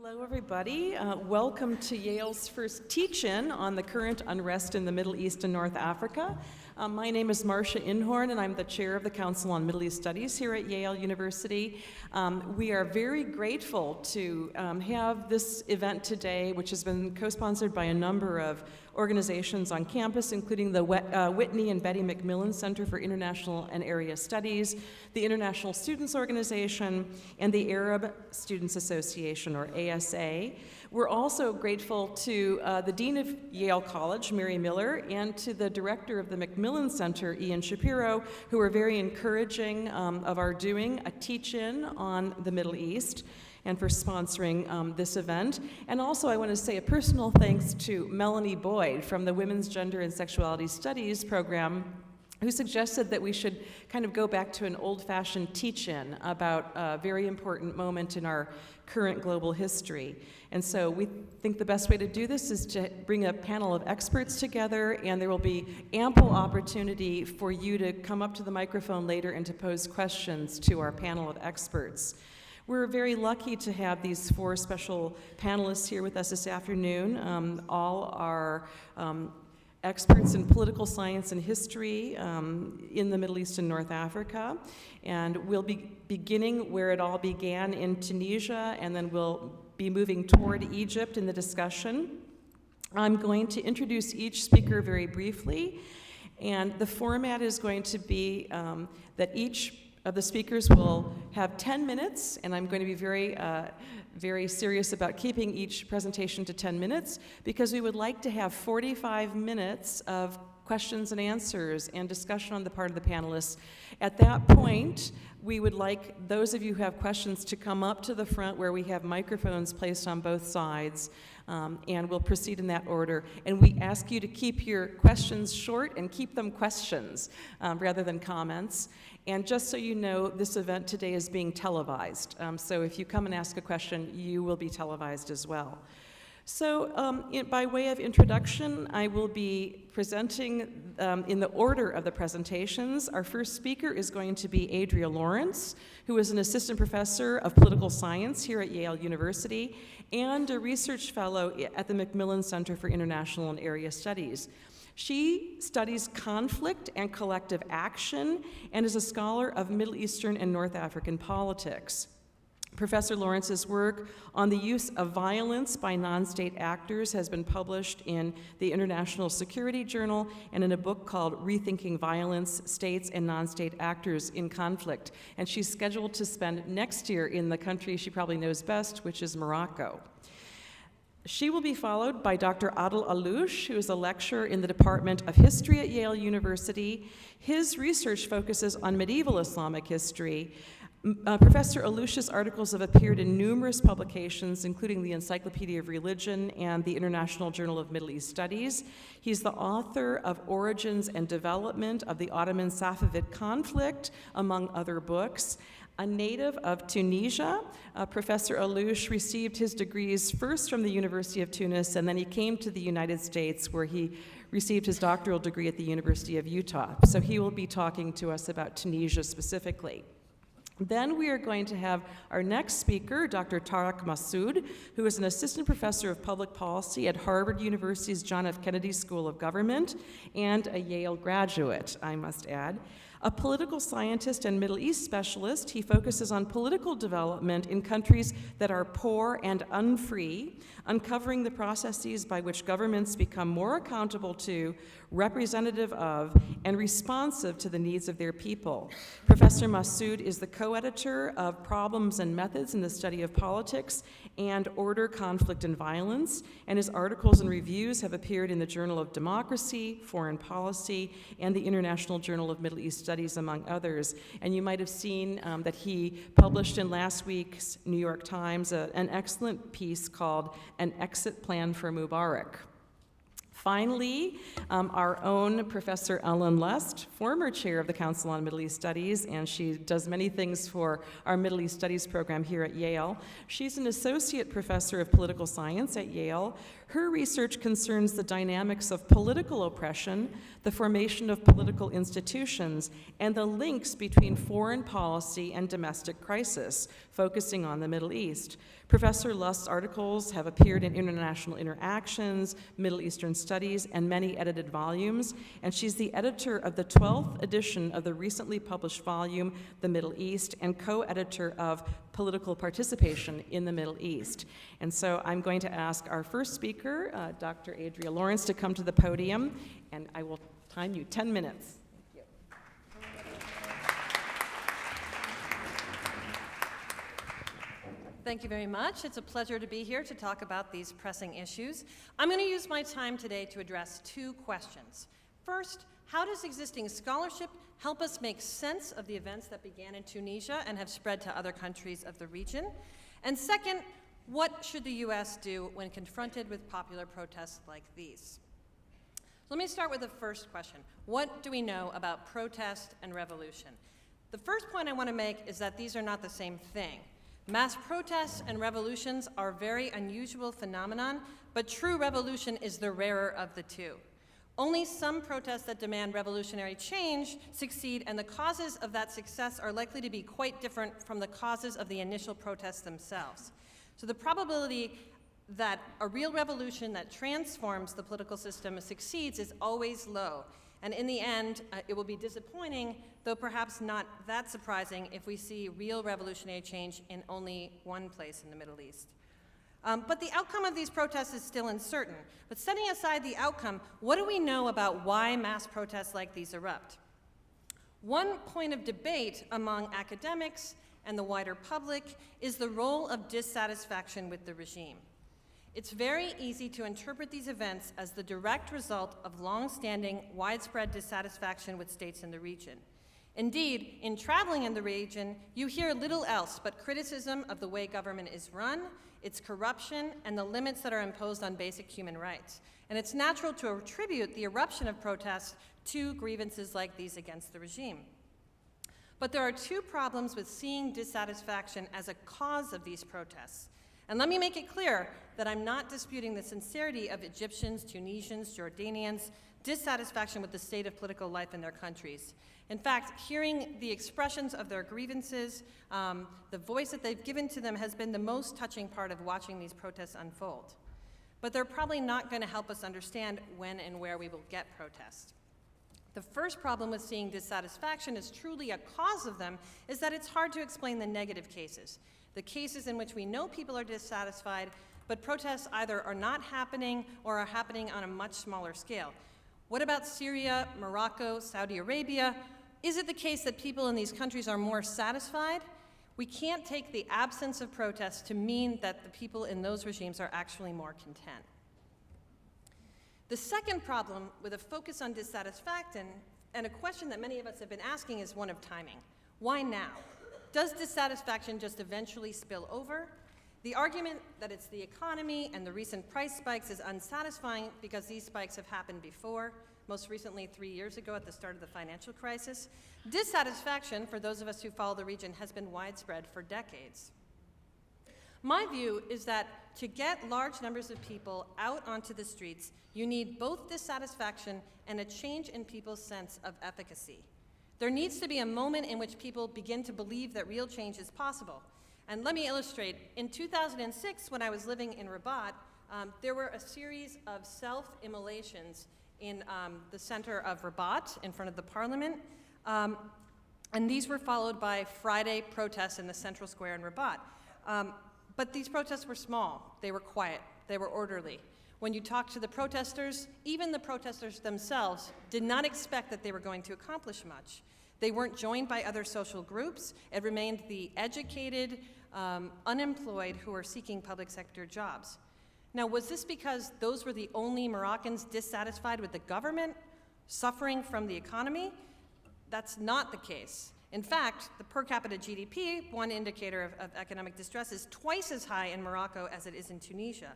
Hello, everybody. Welcome to Yale's first teach-in on the current unrest in the Middle East and North Africa. My name is Marcia Inhorn, and I'm the chair of the Council on Middle East Studies here at Yale University. We are very grateful to have this event today, which has been co-sponsored by a number of organizations on campus, including the Whitney and Betty McMillan Center for International and Area Studies, the International Students Organization, and the Arab Students Association, or ASA. We're also grateful to the Dean of Yale College, Mary Miller, and to the director of the Macmillan Center, Ian Shapiro, who are very encouraging of our doing a teach-in on the Middle East, and for sponsoring this event. And also I want to say a personal thanks to Melanie Boyd from the Women's Gender and Sexuality Studies program, who suggested that we should kind of go back to an old-fashioned teach-in about a very important moment in our current global history. And so we think the best way to do this is to bring a panel of experts together, and there will be ample opportunity for you to come up to the microphone later and to pose questions to our panel of experts. We're very lucky to have these four special panelists here with us this afternoon. All are experts in political science and history in the Middle East and North Africa. And we'll be beginning where it all began in Tunisia, and then we'll be moving toward Egypt in the discussion. I'm going to introduce each speaker very briefly, and the format is going to be that each of the speakers will have 10 minutes, and I'm going to be very serious about keeping each presentation to 10 minutes, because we would like to have 45 minutes of questions and answers and discussion on the part of the panelists. At that point, we would like those of you who have questions to come up to the front where we have microphones placed on both sides, and we'll proceed in that order. And we ask you to keep your questions short and keep them questions rather than comments. And just so you know, this event today is being televised. So if you come and ask a question, you will be televised as well. So by way of introduction, I will be presenting in the order of the presentations. Our first speaker is going to be Adria Lawrence, who is an assistant professor of political science here at Yale University and a research fellow at the Macmillan Center for International and Area Studies. She studies conflict and collective action and is a scholar of Middle Eastern and North African politics. Professor Lawrence's work on the use of violence by non-state actors has been published in the International Security Journal and in a book called Rethinking Violence, States and Non-State Actors in Conflict. And she's scheduled to spend next year in the country she probably knows best, which is Morocco. She will be followed by Dr. Adel Allouche, who is a lecturer in the Department of History at Yale University. His research focuses on medieval Islamic history. Professor Allouche's articles have appeared in numerous publications, including the Encyclopedia of Religion and the International Journal of Middle East Studies. He's the author of Origins and Development of the Ottoman-Safavid Conflict, among other books. A native of Tunisia, Professor Allouche received his degrees first from the University of Tunis, and then he came to the United States, where he received his doctoral degree at the University of Utah. So he will be talking to us about Tunisia specifically. Then we are going to have our next speaker, Dr. Tarek Masoud, who is an assistant professor of public policy at Harvard University's John F. Kennedy School of Government and a Yale graduate, I must add. A political scientist and Middle East specialist, he focuses on political development in countries that are poor and unfree, uncovering the processes by which governments become more accountable to, representative of, and responsive to the needs of their people. Professor Masoud is the co-editor of Problems and Methods in the Study of Politics and Order, Conflict, and Violence, and his articles and reviews have appeared in the Journal of Democracy, Foreign Policy, and the International Journal of Middle East Studies, among others. And you might have seen that he published in last week's New York Times an excellent piece called An Exit Plan for Mubarak. Finally, our own Professor Ellen Lust, former chair of the Council on Middle East Studies, and she does many things for our Middle East Studies program here at Yale. She's an associate professor of political science at Yale. Her research concerns the dynamics of political oppression, the formation of political institutions, and the links between foreign policy and domestic crisis, focusing on the Middle East. Professor Lust's articles have appeared in International Interactions, Middle Eastern Studies, and many edited volumes, and she's the editor of the 12th edition of the recently published volume, The Middle East, and co-editor of Political Participation in the Middle East. And so I'm going to ask our first speaker, Dr. Adria Lawrence, to come to the podium, and I will time you 10 minutes. Thank you very much. It's a pleasure to be here to talk about these pressing issues. I'm going to use my time today to address two questions. First, how does existing scholarship help us make sense of the events that began in Tunisia and have spread to other countries of the region? And second, what should the U.S. do when confronted with popular protests like these? Let me start with the first question. What do we know about protest and revolution? The first point I want to make is that these are not the same thing. Mass protests and revolutions are a very unusual phenomenon, but true revolution is the rarer of the two. Only some protests that demand revolutionary change succeed, and the causes of that success are likely to be quite different from the causes of the initial protests themselves. So the probability that a real revolution that transforms the political system succeeds is always low. And in the end, it will be disappointing, though perhaps not that surprising, if we see real revolutionary change in only one place in the Middle East. But the outcome of these protests is still uncertain. But setting aside the outcome, what do we know about why mass protests like these erupt? One point of debate among academics and the wider public is the role of dissatisfaction with the regime. It's very easy to interpret these events as the direct result of long-standing, widespread dissatisfaction with states in the region. Indeed, in traveling in the region, you hear little else but criticism of the way government is run, its corruption, and the limits that are imposed on basic human rights. And it's natural to attribute the eruption of protests to grievances like these against the regime. But there are two problems with seeing dissatisfaction as a cause of these protests. And let me make it clear that I'm not disputing the sincerity of Egyptians, Tunisians, Jordanians' dissatisfaction with the state of political life in their countries. In fact, hearing the expressions of their grievances, the voice that they've given to them has been the most touching part of watching these protests unfold. But they're probably not going to help us understand when and where we will get protests. The first problem with seeing dissatisfaction as truly a cause of them is that it's hard to explain the negative cases. The cases in which we know people are dissatisfied, but protests either are not happening or are happening on a much smaller scale. What about Syria, Morocco, Saudi Arabia? Is it the case that people in these countries are more satisfied? We can't take the absence of protests to mean that the people in those regimes are actually more content. The second problem with a focus on dissatisfaction, and a question that many of us have been asking, is one of timing. Why now? Does dissatisfaction just eventually spill over? The argument that it's the economy and the recent price spikes is unsatisfying because these spikes have happened before, most recently 3 years ago at the start of the financial crisis. Dissatisfaction, for those of us who follow the region, has been widespread for decades. My view is that to get large numbers of people out onto the streets, you need both dissatisfaction and a change in people's sense of efficacy. There needs to be a moment in which people begin to believe that real change is possible. And let me illustrate. In 2006, when I was living in Rabat, there were a series of self-immolations in the center of Rabat, in front of the parliament. And these were followed by Friday protests in the central square in Rabat. But these protests were small. They were quiet. They were orderly. When you talk to the protesters, even the protesters themselves did not expect that they were going to accomplish much. They weren't joined by other social groups. It remained the educated, unemployed who were seeking public sector jobs. Now, was this because those were the only Moroccans dissatisfied with the government, suffering from the economy? That's not the case. In fact, the per capita GDP, one indicator of economic distress, is twice as high in Morocco as it is in Tunisia.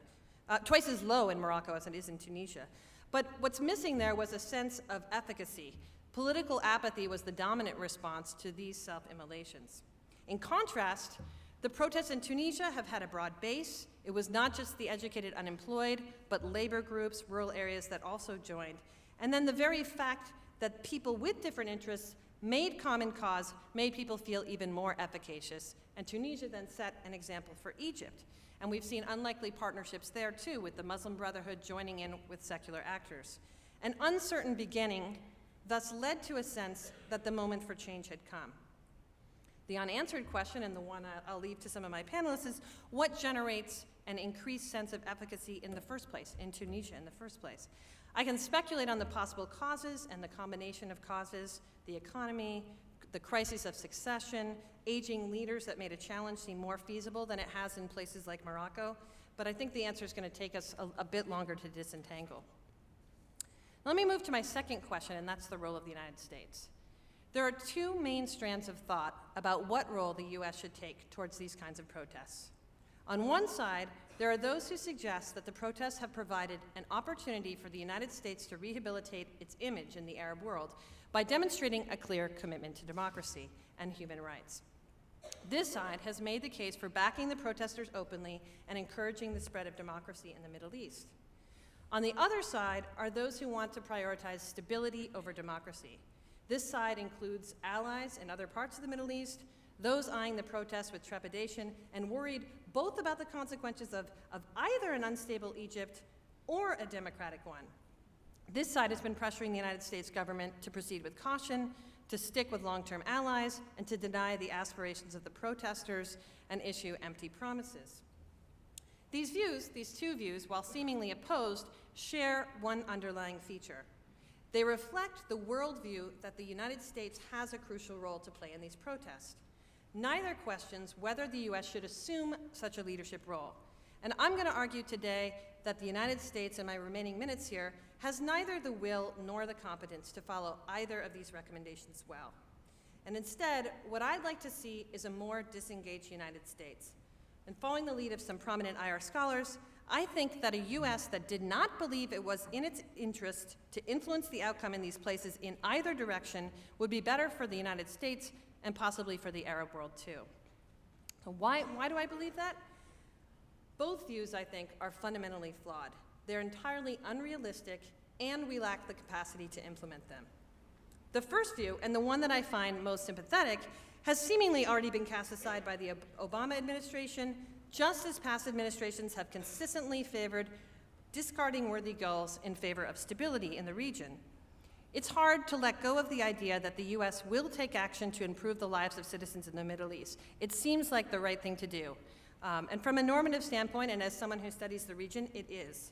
Twice as low in Morocco as it is in Tunisia. But what's missing there was a sense of efficacy. Political apathy was the dominant response to these self-immolations. In contrast, the protests in Tunisia have had a broad base. It was not just the educated unemployed, but labor groups, rural areas that also joined. And then the very fact that people with different interests made common cause made people feel even more efficacious. And Tunisia then set an example for Egypt. And we've seen unlikely partnerships there too, with the Muslim Brotherhood joining in with secular actors. An uncertain beginning thus led to a sense that the moment for change had come. The unanswered question, and the one I'll leave to some of my panelists, is what generates an increased sense of efficacy in the first place, in Tunisia in the first place? I can speculate on the possible causes and the combination of causes, the economy, the crisis of succession, aging leaders that made a challenge seem more feasible than it has in places like Morocco, but I think the answer is going to take us a bit longer to disentangle. Let me move to my second question, and that's the role of the United States. There are two main strands of thought about what role the U.S. should take towards these kinds of protests. On one side, there are those who suggest that the protests have provided an opportunity for the United States to rehabilitate its image in the Arab world by demonstrating a clear commitment to democracy and human rights. This side has made the case for backing the protesters openly and encouraging the spread of democracy in the Middle East. On the other side are those who want to prioritize stability over democracy. This side includes allies in other parts of the Middle East, those eyeing the protests with trepidation and worried both about the consequences of either an unstable Egypt or a democratic one. This side has been pressuring the United States government to proceed with caution, to stick with long-term allies, and to deny the aspirations of the protesters and issue empty promises. These two views, while seemingly opposed, share one underlying feature. They reflect the worldview that the United States has a crucial role to play in these protests. Neither questions whether the U.S. should assume such a leadership role. And I'm going to argue today that the United States, in my remaining minutes here, has neither the will nor the competence to follow either of these recommendations well. And instead, what I'd like to see is a more disengaged United States. And following the lead of some prominent IR scholars, I think that a U.S. that did not believe it was in its interest to influence the outcome in these places in either direction would be better for the United States and possibly for the Arab world too. So why do I believe that? Both views, I think, are fundamentally flawed. They're entirely unrealistic, and we lack the capacity to implement them. The first view, and the one that I find most sympathetic, has seemingly already been cast aside by the Obama administration, just as past administrations have consistently favored discarding worthy goals in favor of stability in the region. It's hard to let go of the idea that the U.S. will take action to improve the lives of citizens in the Middle East. It seems like the right thing to do. And from a normative standpoint, and as someone who studies the region, it is.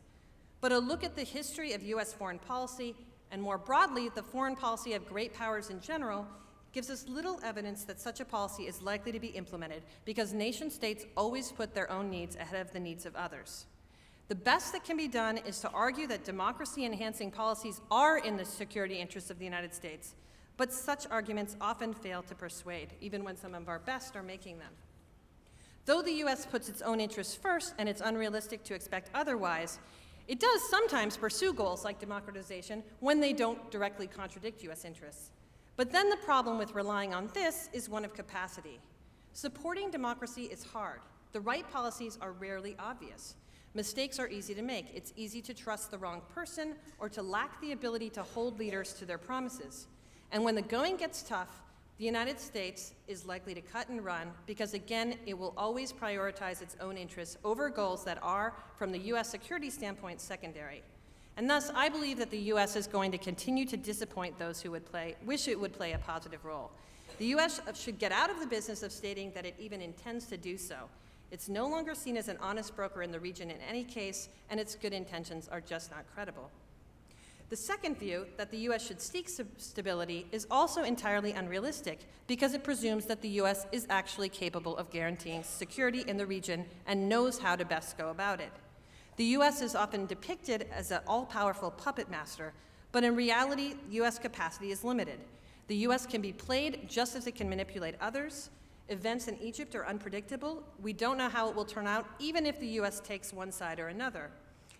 But a look at the history of U.S. foreign policy, and more broadly, the foreign policy of great powers in general, gives us little evidence that such a policy is likely to be implemented because nation-states always put their own needs ahead of the needs of others. The best that can be done is to argue that democracy-enhancing policies are in the security interests of the United States, but such arguments often fail to persuade, even when some of our best are making them. Though the U.S. puts its own interests first, and it's unrealistic to expect otherwise, it does sometimes pursue goals like democratization when they don't directly contradict U.S. interests. But then the problem with relying on this is one of capacity. Supporting democracy is hard. The right policies are rarely obvious. Mistakes are easy to make. It's easy to trust the wrong person or to lack the ability to hold leaders to their promises. And when the going gets tough, the United States is likely to cut and run because, again, it will always prioritize its own interests over goals that are, from the U.S. security standpoint, secondary. And thus, I believe that the U.S. is going to continue to disappoint those who wish it would play a positive role. The U.S. should get out of the business of stating that it even intends to do so. It's no longer seen as an honest broker in the region in any case, and its good intentions are just not credible. The second view, that the U.S. should seek stability, is also entirely unrealistic because it presumes that the U.S. is actually capable of guaranteeing security in the region and knows how to best go about it. The U.S. is often depicted as an all-powerful puppet master, but in reality, U.S. capacity is limited. The U.S. can be played just as it can manipulate others. Events in Egypt are unpredictable. We don't know how it will turn out, even if the U.S. takes one side or another.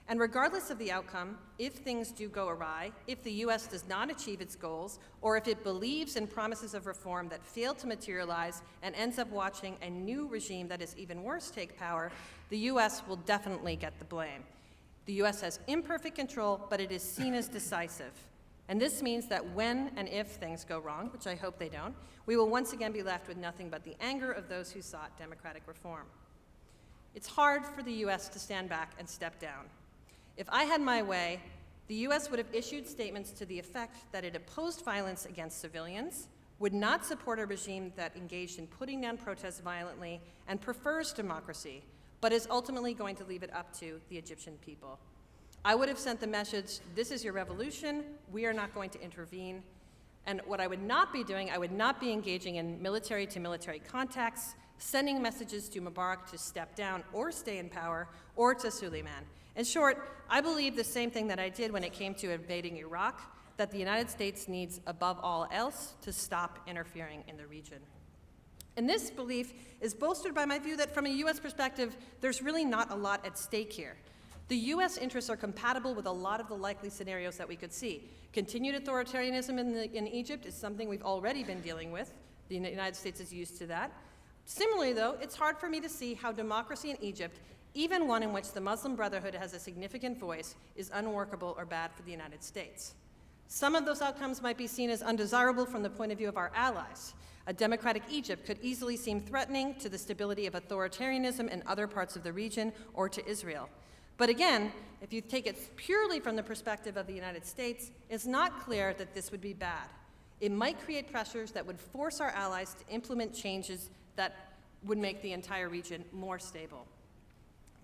And regardless of the outcome, if things do go awry, if the US does not achieve its goals, or if it believes in promises of reform that fail to materialize and ends up watching a new regime that is even worse take power, the US will definitely get the blame. The US has imperfect control, but it is seen as decisive. And this means that when and if things go wrong, which I hope they don't, we will once again be left with nothing but the anger of those who sought democratic reform. It's hard for the US to stand back and step down. If I had my way, the US would have issued statements to the effect that it opposed violence against civilians, would not support a regime that engaged in putting down protests violently, and prefers democracy, but is ultimately going to leave it up to the Egyptian people. I would have sent the message, this is your revolution, we are not going to intervene. And what I would not be doing, I would not be engaging in military-to-military contacts, sending messages to Mubarak to step down or stay in power, or to Suleiman. In short, I believe the same thing that I did when it came to invading Iraq, that the United States needs, above all else, to stop interfering in the region. And this belief is bolstered by my view that from a US perspective, there's really not a lot at stake here. The US interests are compatible with a lot of the likely scenarios that we could see. Continued authoritarianism in Egypt is something we've already been dealing with. The United States is used to that. Similarly, though, it's hard for me to see how democracy in Egypt, even one in which the Muslim Brotherhood has a significant voice, is unworkable or bad for the United States. Some of those outcomes might be seen as undesirable from the point of view of our allies. A democratic Egypt could easily seem threatening to the stability of authoritarianism in other parts of the region or to Israel. But again, if you take it purely from the perspective of the United States, it's not clear that this would be bad. It might create pressures that would force our allies to implement changes that would make the entire region more stable.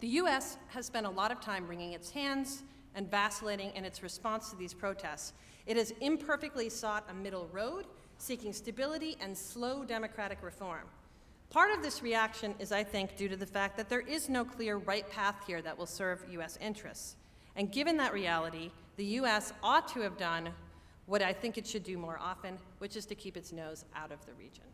The US has spent a lot of time wringing its hands and vacillating in its response to these protests. It has imperfectly sought a middle road, seeking stability and slow democratic reform. Part of this reaction is, I think, due to the fact that there is no clear right path here that will serve US interests. And given that reality, the US ought to have done what I think it should do more often, which is to keep its nose out of the region.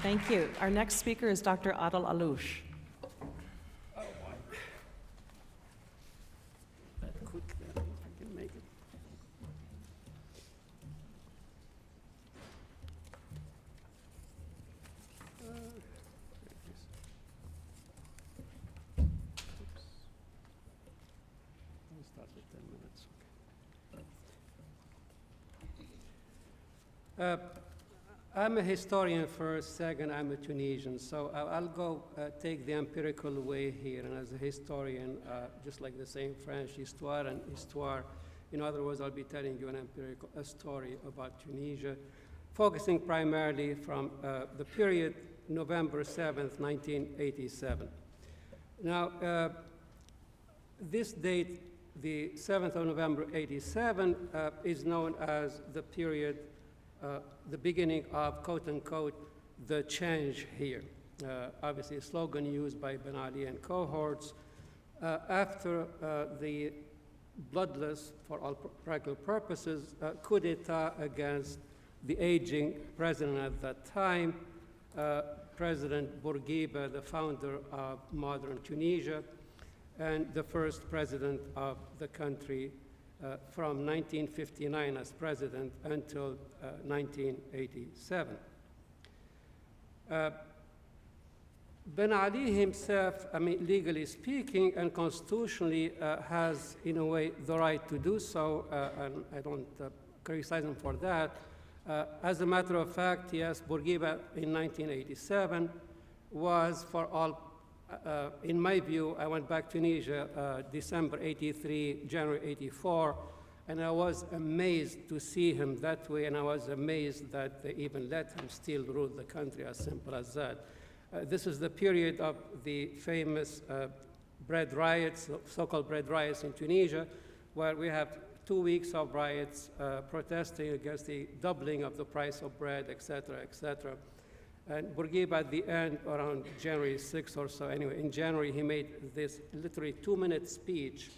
Thank you. Our next speaker is Dr. Adel Allouche. That quick then, if I can make it. Oops. I'll start with 10 minutes. I'm a historian first, second, I'm a Tunisian, so I'll go take the empirical way here, and as a historian, just like the saying French, histoire and histoire, in other words, I'll be telling you a story about Tunisia, focusing primarily from the period November 7th, 1987. Now, this date, the 7th of November 87, is known as the period the beginning of, quote unquote, the change here. Obviously, a slogan used by Ben Ali and cohorts. After the bloodless, for all practical purposes, coup d'etat against the aging president at that time, President Bourguiba, the founder of modern Tunisia, and the first president of the country from 1959 as president until 1987. Ben Ali himself, I mean, legally speaking and constitutionally, has, in a way, the right to do so, and I don't criticize him for that. As a matter of fact, yes, Bourguiba in 1987 was, for all in my view, I went back to Tunisia December 83, January 84, and I was amazed to see him that way, and I was amazed that they even let him still rule the country, as simple as that. This is the period of the famous bread riots, so-called bread riots in Tunisia, where we have 2 weeks of riots protesting against the doubling of the price of bread, et cetera, et cetera. And Bourguiba at the end, around January 6th or so, anyway, in January, he made this literally 2-minute speech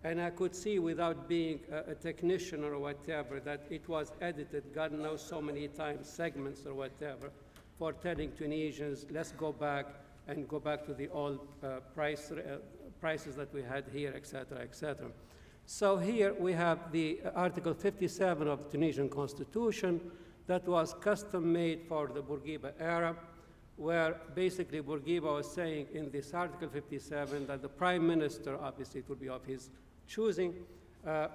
And I could see without being a technician or whatever that it was edited, God knows so many times, segments or whatever, for telling Tunisians, let's go back and go back to the old prices that we had here, et cetera, et cetera. So here we have the Article 57 of the Tunisian Constitution that was custom made for the Bourguiba era, where basically Bourguiba was saying in this Article 57 that the prime minister, obviously it would be of his choosing,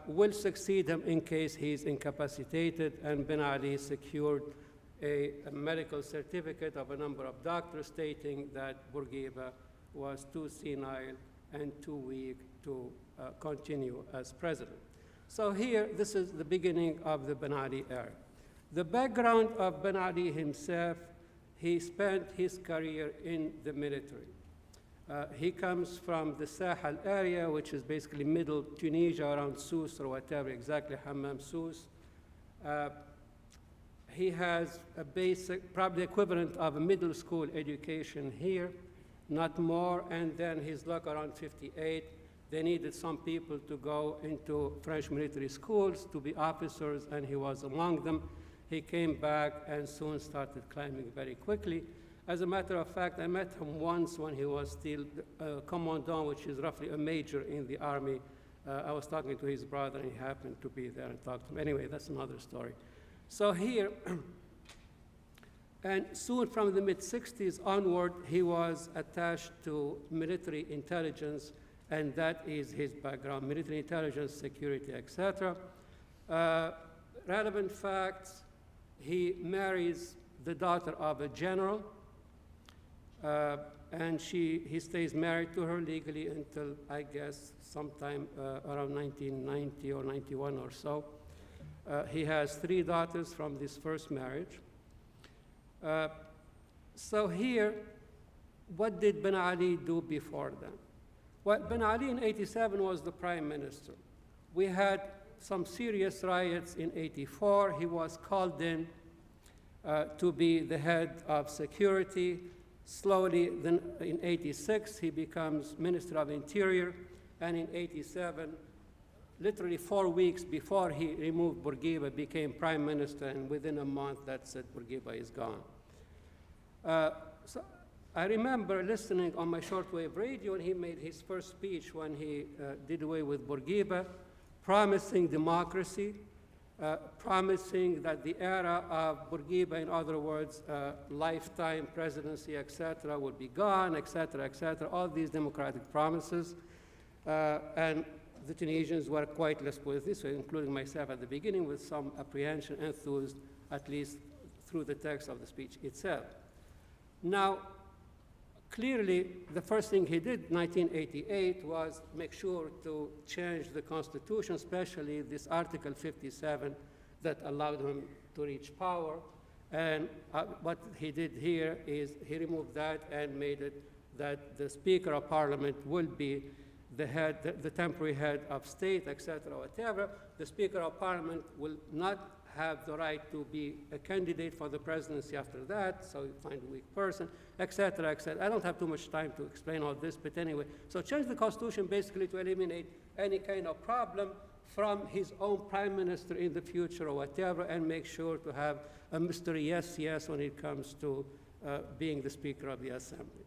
will succeed him in case he's incapacitated, and Ben Ali secured a medical certificate of a number of doctors stating that Bourguiba was too senile and too weak to continue as president. So here, this is the beginning of the Ben Ali era. The background of Ben Ali himself, he spent his career in the military. He comes from the Sahel area, which is basically middle Tunisia, around Sousse or whatever, exactly Hammam Sousse. He has a basic, probably equivalent of a middle school education here, not more, and then his luck around 58. They needed some people to go into French military schools to be officers, and he was among them. He came back and soon started climbing very quickly. As a matter of fact, I met him once when he was still commandant, which is roughly a major in the army. I was talking to his brother, and he happened to be there and talked to him. Anyway, that's another story. So here, and soon from the mid-60s onward, he was attached to military intelligence, and that is his background, military intelligence, security, etc. Relevant facts, he marries the daughter of a general, and he stays married to her legally until, I guess, sometime around 1990 or 91 or so. He has 3 daughters from this first marriage. So here, what did Ben Ali do before then? Well, Ben Ali in 87 was the prime minister. We had some serious riots in 84. He was called in to be the head of security. Slowly, then in 86, he becomes Minister of Interior, and in 87, literally 4 weeks before he removed Bourguiba, became prime minister, and within a month, that's it, Bourguiba is gone. So I remember listening on my shortwave radio when he made his first speech when he did away with Bourguiba, promising democracy, promising that the era of Bourguiba, in other words, lifetime presidency, et cetera, would be gone, et cetera, all these democratic promises. And the Tunisians were quite, let's put it this way, including myself at the beginning, with some apprehension, enthused, at least through the text of the speech itself. Now, clearly, the first thing he did in 1988 was make sure to change the Constitution, especially this Article 57 that allowed him to reach power. And what he did here is he removed that and made it that the Speaker of Parliament will be the head, the temporary head of state, et cetera, whatever. The Speaker of Parliament will not have the right to be a candidate for the presidency after that, so you find a weak person, et cetera, et cetera. I don't have too much time to explain all this, but anyway. So change the Constitution basically to eliminate any kind of problem from his own prime minister in the future or whatever, and make sure to have a Mr. Yes, yes when it comes to being the Speaker of the Assembly.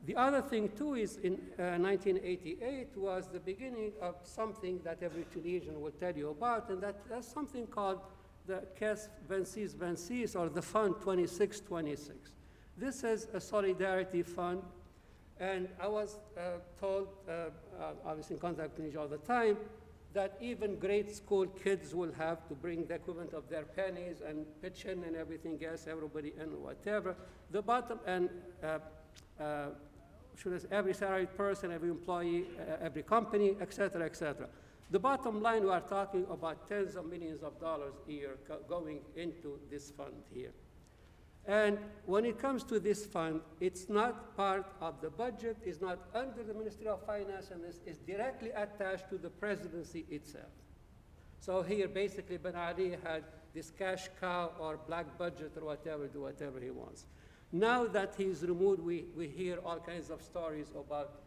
The other thing, too, is in 1988 was the beginning of something that every Tunisian will tell you about, and that's something called the Caisse 26-26, or the Fund 26-26. This is a solidarity fund, and I was told, obviously in contact with Tunisia all the time, that even grade school kids will have to bring the equivalent of their pennies and pitch in and everything else, everybody and whatever. The bottom, and every salaried person, every employee, every company, et cetera, et cetera. The bottom line, we are talking about tens of millions of dollars a year going into this fund here. And when it comes to this fund, it's not part of the budget, it's not under the Ministry of Finance, and this is directly attached to the presidency itself. So here, basically, Ben Ali had this cash cow or black budget or whatever, do whatever he wants. Now that he's removed, we hear all kinds of stories about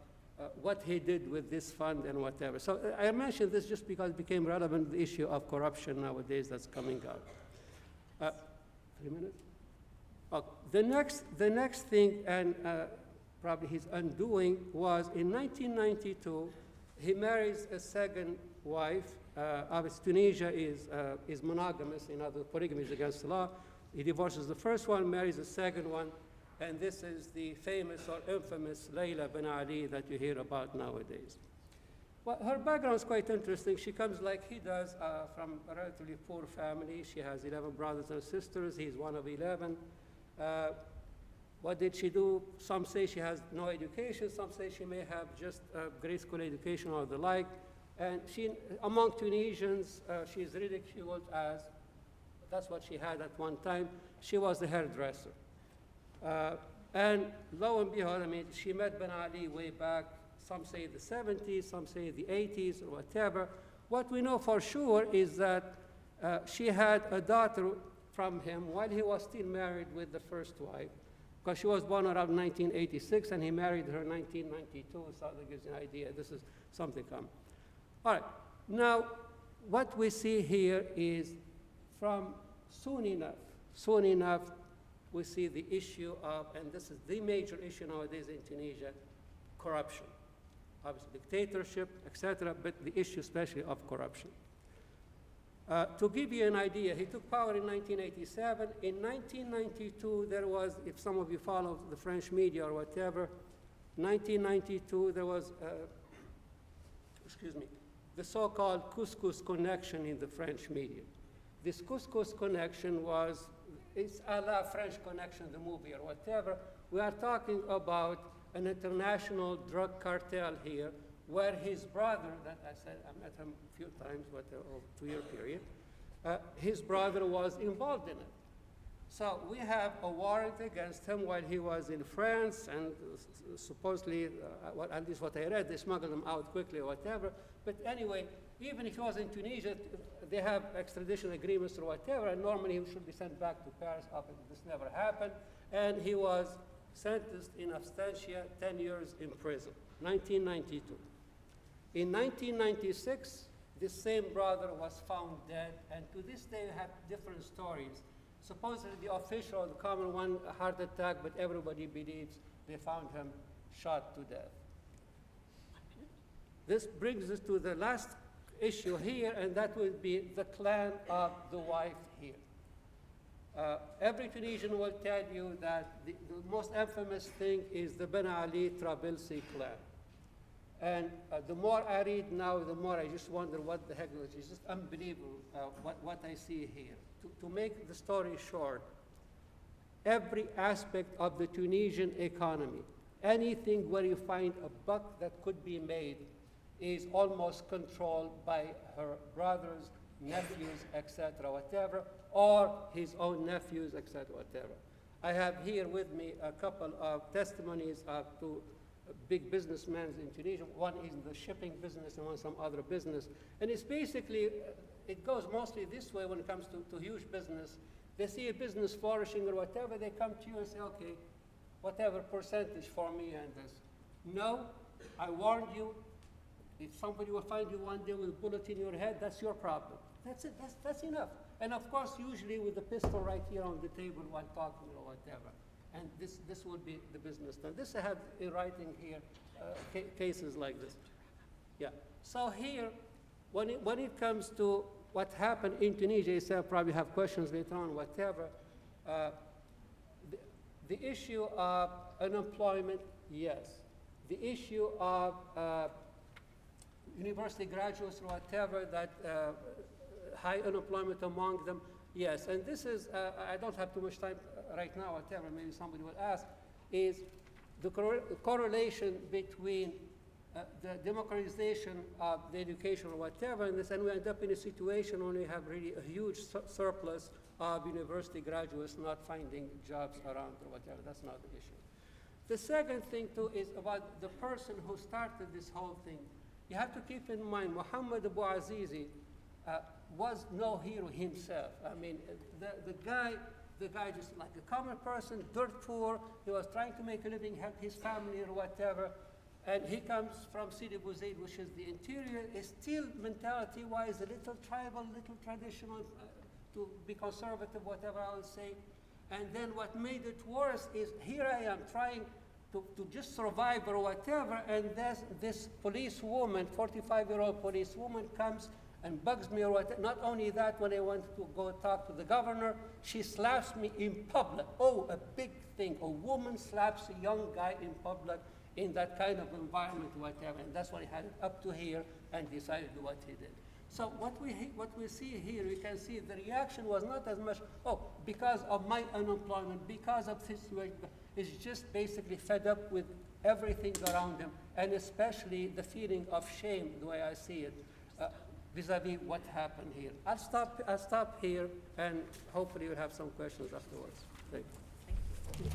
what he did with this fund and whatever. So I mentioned this just because it became relevant, the issue of corruption nowadays that's coming out. 3 minutes? Okay. The next thing, and probably his undoing, was in 1992, he marries a second wife. Obviously, Tunisia is monogamous, in other words, polygamy is against the law. He divorces the first one, marries the second one, and this is the famous or infamous Layla bin Ali that you hear about nowadays. Well, her background is quite interesting. She comes like he does from a relatively poor family. She has 11 brothers and sisters. He's one of 11. What did she do? Some say she has no education. Some say she may have just grade school education or the like. And she, among Tunisians, she's ridiculed as, that's what she had at one time. She was the hairdresser. And lo and behold, I mean, she met Ben Ali way back, some say the 70s, some say the 80s, or whatever. What we know for sure is that she had a daughter from him while he was still married with the first wife, because she was born around 1986, and he married her in 1992, so that gives you an idea. This is something common. All right, now, what we see here is from soon enough, we see the issue of, and this is the major issue nowadays in Tunisia, corruption. Obviously, dictatorship, etc., but the issue especially of corruption. To give you an idea, he took power in 1987. In 1992, there was, if some of you follow the French media or whatever, 1992, there was, the so-called couscous connection in the French media. This couscous connection was, it's a la French Connection, the movie or whatever. We are talking about an international drug cartel here, where his brother, that I said, I met him a few times, over a 2-year period, his brother was involved in it. So we have a warrant against him while he was in France, and supposedly, at least what I read, they smuggled him out quickly or whatever. But anyway, even if he was in Tunisia, they have extradition agreements or whatever, and normally he should be sent back to Paris. This never happened. And he was sentenced in absentia 10 years in prison, 1992. In 1996, this same brother was found dead, and to this day we have different stories. Supposedly the official, the common one, a heart attack, but everybody believes they found him shot to death. This brings us to the last issue here, and that would be the clan of the wife here. Every Tunisian will tell you that the most infamous thing is the Ben Ali Trabilsi clan. And the more I read now, the more I just wonder what the heck it is. It's just unbelievable what I see here. To make the story short, every aspect of the Tunisian economy, anything where you find a buck that could be made, is almost controlled by her brothers, nephews, etc., whatever, or his own nephews, etc., whatever. I have here with me a couple of testimonies of two big businessmen in Tunisia. One is in the shipping business and one some other business. And it's basically, it goes mostly this way when it comes to huge business. They see a business flourishing or whatever, they come to you and say, okay, whatever percentage for me and this. No, I warned you. If somebody will find you one day with a bullet in your head, that's your problem. That's it, that's enough. And of course, usually with the pistol right here on the table while talking or whatever. And this would be the business done. This I have in writing here, cases like this. Yeah, so here, when it comes to what happened in Tunisia, you say, probably have questions later on, whatever. The issue of unemployment, yes. The issue of university graduates or whatever, that high unemployment among them, yes. And this is, I don't have too much time right now, whatever, maybe somebody will ask, is the correlation between the democratization of the education or whatever, and we end up in a situation where we have really a huge surplus of university graduates not finding jobs around or whatever. That's not the issue. The second thing, too, is about the person who started this whole thing. You have to keep in mind, Muhammad Abu Azizi was no hero himself. I mean, the guy just like a common person, dirt poor. He was trying to make a living, help his family or whatever. and he comes from Sidi Bouzid, which is the interior, is still mentality-wise a little tribal, little traditional, to be conservative, whatever I would say. And then what made it worse is here I am trying to just survive or whatever, and this policewoman, 45-year-old policewoman, comes and bugs me or whatever. Not only that, when I went to go talk to the governor, she slaps me in public. Oh, a big thing. A woman slaps a young guy in public in that kind of environment, whatever. And that's why he had it up to here and decided what he did. So what we see here, we can see the reaction was not as much, oh, because of my unemployment, because of this situation. It's just basically fed up with everything around him, and especially the feeling of shame, the way I see it, vis-a-vis what happened here. I'll stop here, and hopefully you'll have some questions afterwards. Thank you.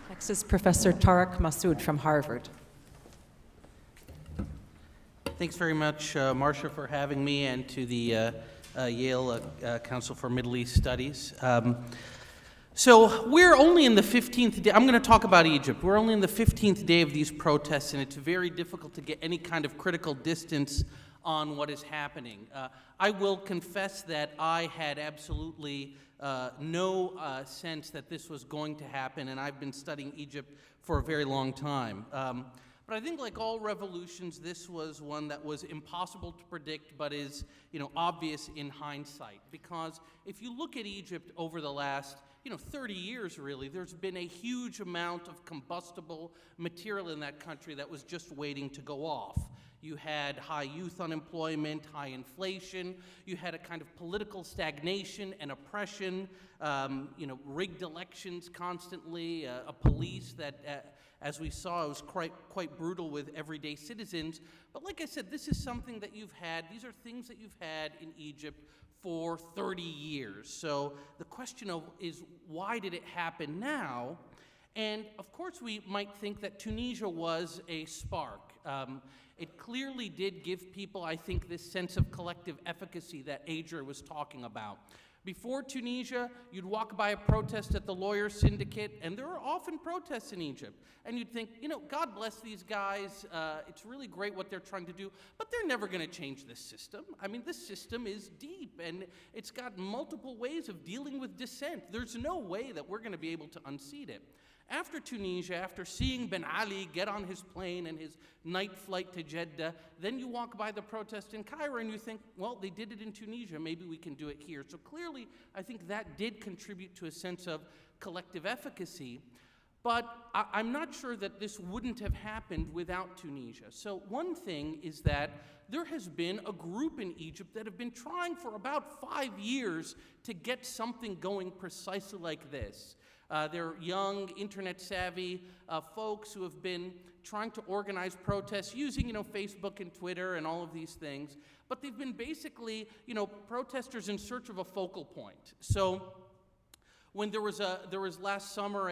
Next is Professor Tarek Masoud from Harvard. Thanks very much, Marcia, for having me, and to the Yale Council for Middle East Studies. So we're only in the 15th day. I'm going to talk about Egypt. We're only in the 15th day of these protests, and it's very difficult to get any kind of critical distance on what is happening. I will confess that I had absolutely no sense that this was going to happen, and I've been studying Egypt for a very long time. But I think, like all revolutions, this was one that was impossible to predict, but is, obvious in hindsight. Because if you look at Egypt over the last, 30 years, really, there's been a huge amount of combustible material in that country that was just waiting to go off. You had high youth unemployment, high inflation. You had a kind of political stagnation and oppression. Rigged elections constantly. A police that, as we saw, was quite brutal with everyday citizens. But like I said, this is something that you've had. These are things that you've had in Egypt for 30 years. So the question is, why did it happen now? And of course, we might think that Tunisia was a spark. It clearly did give people, I think, this sense of collective efficacy that Adria was talking about. Before Tunisia, you'd walk by a protest at the Lawyers Syndicate, and there are often protests in Egypt. And you'd think, God bless these guys. It's really great what they're trying to do, but they're never going to change this system. I mean, this system is deep, and it's got multiple ways of dealing with dissent. There's no way that we're going to be able to unseat it. After Tunisia, after seeing Ben Ali get on his plane and his night flight to Jeddah, then you walk by the protest in Cairo and you think, well, they did it in Tunisia, maybe we can do it here. So clearly, I think that did contribute to a sense of collective efficacy. But I'm not sure that this wouldn't have happened without Tunisia. So one thing is that there has been a group in Egypt that have been trying for about 5 years to get something going precisely like this. They're young, internet-savvy folks who have been trying to organize protests using, Facebook and Twitter and all of these things. But they've been basically, protesters in search of a focal point. So when there was last summer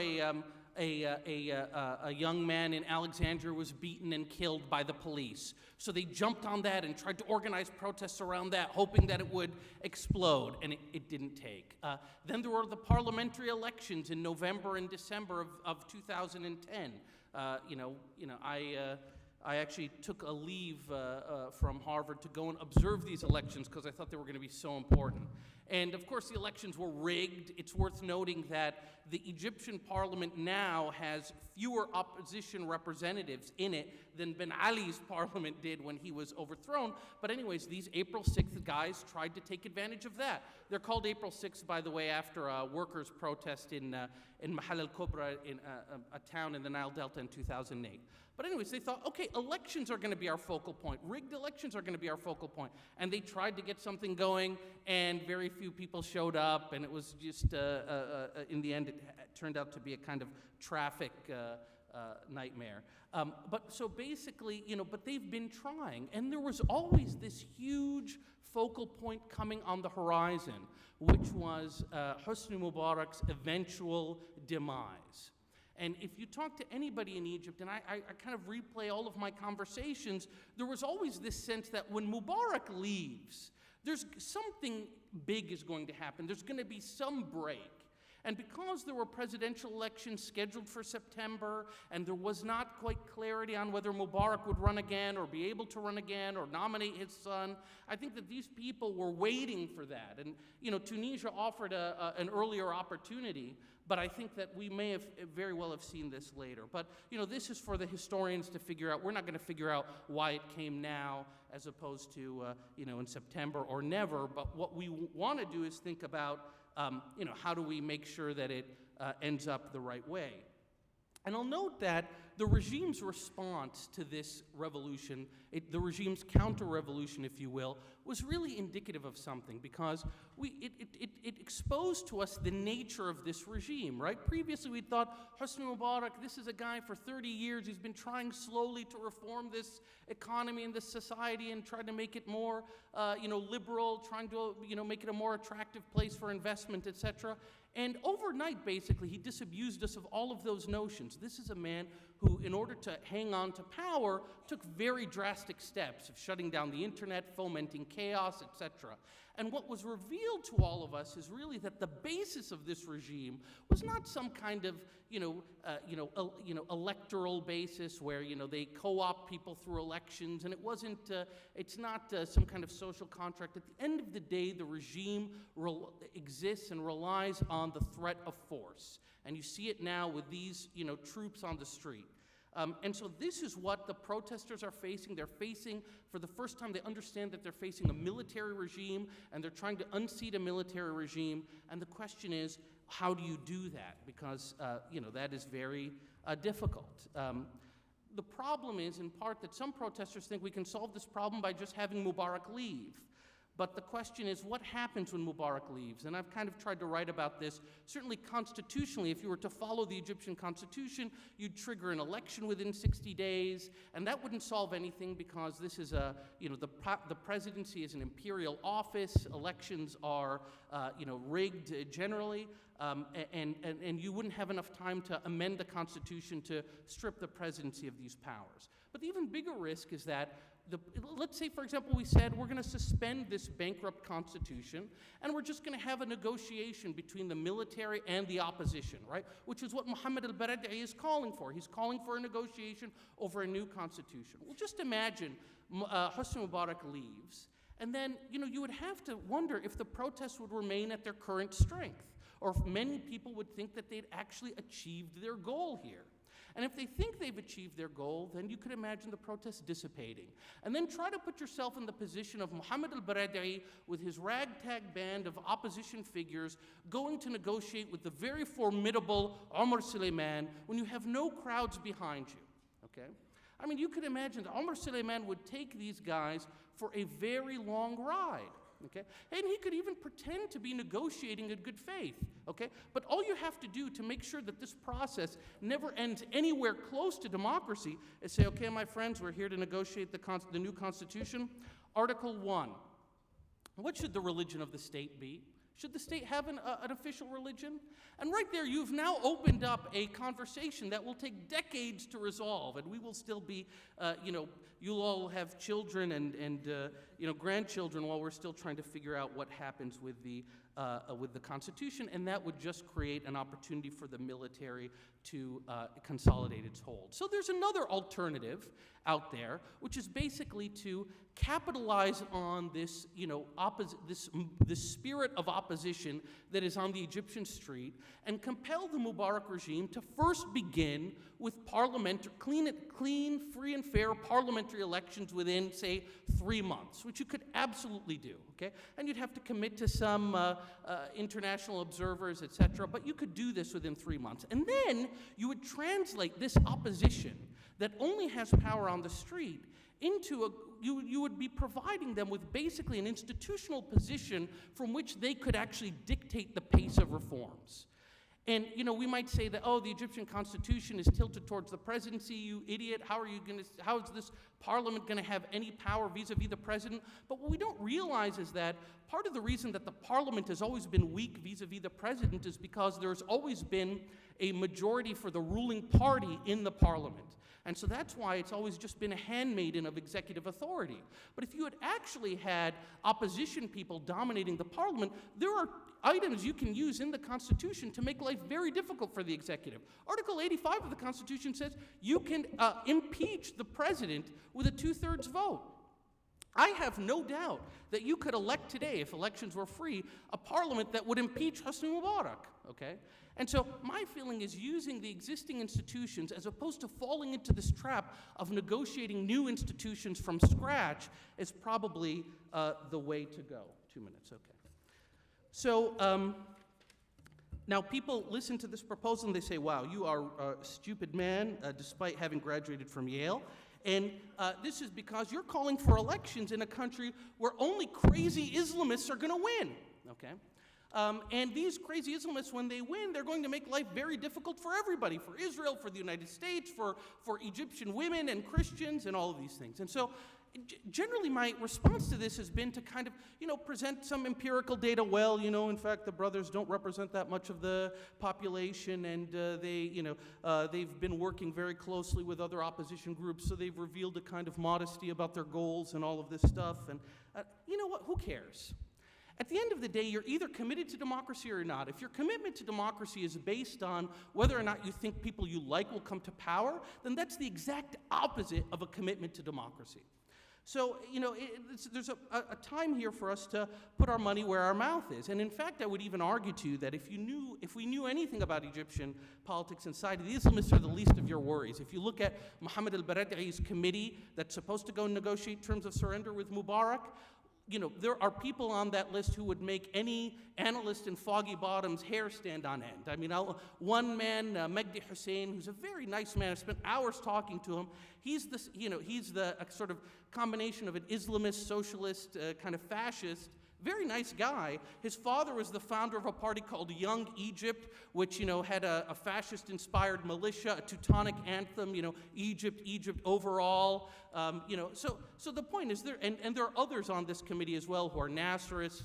a young man in Alexandria was beaten and killed by the police. So they jumped on that and tried to organize protests around that, hoping that it would explode, and it didn't take. Then there were the parliamentary elections in November and December of 2010. I actually took a leave from Harvard to go and observe these elections because I thought they were going to be so important. And of course, the elections were rigged. It's worth noting that the Egyptian parliament now has fewer opposition representatives in it than Ben Ali's parliament did when he was overthrown. But anyways, these April 6th guys tried to take advantage of that. They're called April 6th, by the way, after a workers' protest in Mahal al-Kubra, in a town in the Nile Delta in 2008. But anyways, they thought, okay, elections are going to be our focal point. Rigged elections are going to be our focal point. And they tried to get something going, and very few people showed up, and it was just, in the end, it turned out to be a kind of traffic nightmare. But so basically, but they've been trying, and there was always this huge focal point coming on the horizon, which was Hosni Mubarak's eventual demise. And if you talk to anybody in Egypt, and I kind of replay all of my conversations, there was always this sense that when Mubarak leaves, there's something big is going to happen. There's going to be some break. And because there were presidential elections scheduled for September, and there was not quite clarity on whether Mubarak would run again or be able to run again or nominate his son, I think that these people were waiting for that. And, Tunisia offered an earlier opportunity, but I think that we may have very well have seen this later. But, this is for the historians to figure out. We're not going to figure out why it came now as opposed to, in September or never. But what we want to do is think about, how do we make sure that it ends up the right way? And I'll note that the regime's response to this revolution, the regime's counter-revolution, if you will, was really indicative of something, because it exposed to us the nature of this regime, right? Previously we thought, Hosni Mubarak, this is a guy for 30 years, he's been trying slowly to reform this economy and this society and try to make it more, liberal, trying to, make it a more attractive place for investment, etc. And overnight, basically, he disabused us of all of those notions. This is a man who, in order to hang on to power, took very drastic steps of shutting down the internet, fomenting chaos, etc. And what was revealed to all of us is really that the basis of this regime was not some kind of, electoral basis where, they co-opt people through elections, and it wasn't, it's not some kind of social contract. At the end of the day, the regime exists and relies on the threat of force. And you see it now with these, troops on the street. And so this is what the protesters are facing. They're facing, for the first time, they understand that they're facing a military regime, and they're trying to unseat a military regime. And the question is, how do you do that? Because, that is very difficult. The problem is, in part, that some protesters think we can solve this problem by just having Mubarak leave. But the question is, what happens when Mubarak leaves? And I've kind of tried to write about this. Certainly constitutionally, if you were to follow the Egyptian constitution, you'd trigger an election within 60 days, and that wouldn't solve anything because this is the presidency is an imperial office, elections are, rigged generally, and you wouldn't have enough time to amend the constitution to strip the presidency of these powers. But the even bigger risk is that let's say, for example, we said we're going to suspend this bankrupt constitution, and we're just going to have a negotiation between the military and the opposition, right? Which is what Mohammed al-Baradei is calling for. He's calling for a negotiation over a new constitution. Well, just imagine Hosni Mubarak leaves, and then, you would have to wonder if the protests would remain at their current strength, or if many people would think that they'd actually achieved their goal here. And if they think they've achieved their goal, then you could imagine the protests dissipating. And then try to put yourself in the position of Mohammed al-Baradei with his ragtag band of opposition figures going to negotiate with the very formidable Omar Suleiman when you have no crowds behind you, okay? I mean, you could imagine that Omar Suleiman would take these guys for a very long ride. Okay? And he could even pretend to be negotiating in good faith, okay? But all you have to do to make sure that this process never ends anywhere close to democracy is say, okay, my friends, we're here to negotiate the new constitution. Article 1, what should the religion of the state be? Should the state have an official religion? And right there, you've now opened up a conversation that will take decades to resolve, and we will still be, you'll all have children and grandchildren while we're still trying to figure out what happens with the Constitution, and that would just create an opportunity for the military to consolidate its hold. So there's another alternative out there, which is basically to capitalize on this, this spirit of opposition that is on the Egyptian street and compel the Mubarak regime to first begin with clean, free and fair parliamentary elections within, say, 3 months, which you could absolutely do, okay? And you'd have to commit to some international observers, etc., but you could do this within 3 months. And then you would translate this opposition that only has power on the street into you would be providing them with basically an institutional position from which they could actually dictate the pace of reforms. And, we might say that, oh, the Egyptian constitution is tilted towards the presidency, you idiot. How is this parliament going to have any power vis-a-vis the president? But what we don't realize is that part of the reason that the parliament has always been weak vis-a-vis the president is because there's always been a majority for the ruling party in the parliament. And so that's why it's always just been a handmaiden of executive authority. But if you had actually had opposition people dominating the parliament, there are items you can use in the Constitution to make life very difficult for the executive. Article 85 of the Constitution says you can impeach the president with a 2/3 vote. I have no doubt that you could elect today, if elections were free, a parliament that would impeach Hosni Mubarak, okay? And so my feeling is using the existing institutions as opposed to falling into this trap of negotiating new institutions from scratch is probably the way to go. 2 minutes, okay. So now people listen to this proposal and they say, wow, you are a stupid man despite having graduated from Yale. And this is because you're calling for elections in a country where only crazy Islamists are going to win, okay? And these crazy Islamists, when they win, they're going to make life very difficult for everybody, for Israel, for the United States, for Egyptian women and Christians and all of these things. And so generally my response to this has been to kind of, present some empirical data. Well, in fact, the brothers don't represent that much of the population, and they've been working very closely with other opposition groups, so they've revealed a kind of modesty about their goals and all of this stuff. And you know what? Who cares? At the end of the day, you're either committed to democracy or not. If your commitment to democracy is based on whether or not you think people you like will come to power, then that's the exact opposite of a commitment to democracy. So, there's a time here for us to put our money where our mouth is. And in fact, I would even argue to you that if we knew anything about Egyptian politics and society, the Islamists are the least of your worries. If you look at Mohammed al-Barad'i's committee that's supposed to go and negotiate terms of surrender with Mubarak, there are people on that list who would make any analyst in Foggy Bottom's hair stand on end. I mean, one man, Magdi Hussein, who's a very nice man, I spent hours talking to him. He's the sort of combination of an Islamist, socialist, kind of fascist, very nice guy. His father was the founder of a party called Young Egypt, which, had a fascist-inspired militia, a Teutonic anthem, Egypt, Egypt overall. So the point is, there are others on this committee as well who are Nasserists,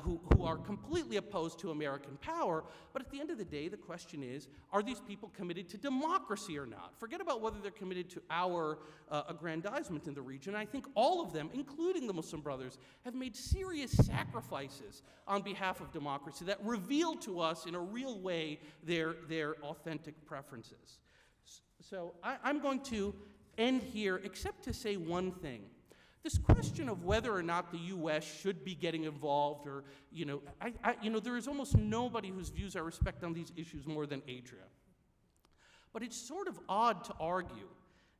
who are completely opposed to American power. But at the end of the day, the question is, are these people committed to democracy or not? Forget about whether they're committed to our aggrandizement in the region. I think all of them, including the Muslim Brothers, have made serious sacrifices on behalf of democracy that reveal to us in a real way their authentic preferences. So I'm going to end here, except to say one thing. This question of whether or not the U.S. should be getting involved, or, there is almost nobody whose views I respect on these issues more than Adria. But it's sort of odd to argue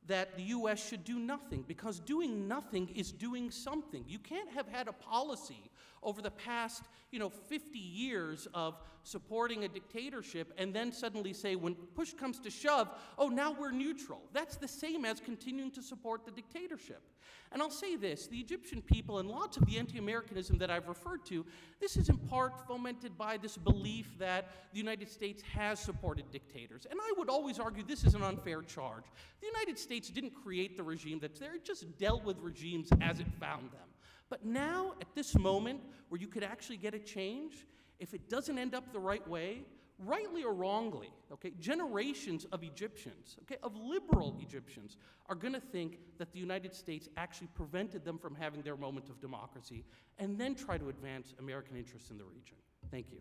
that the U.S. should do nothing, because doing nothing is doing something. You can't have had a policy over the past, 50 years of supporting a dictatorship and then suddenly say, when push comes to shove, oh, now we're neutral. That's the same as continuing to support the dictatorship. And I'll say this, the Egyptian people and lots of the anti-Americanism that I've referred to, this is in part fomented by this belief that the United States has supported dictators. And I would always argue this is an unfair charge. The United States didn't create the regime that's there, it just dealt with regimes as it found them. But now, at this moment, where you could actually get a change, if it doesn't end up the right way, rightly or wrongly, okay, generations of Egyptians, okay, of liberal Egyptians, are going to think that the United States actually prevented them from having their moment of democracy, and then try to advance American interests in the region. Thank you.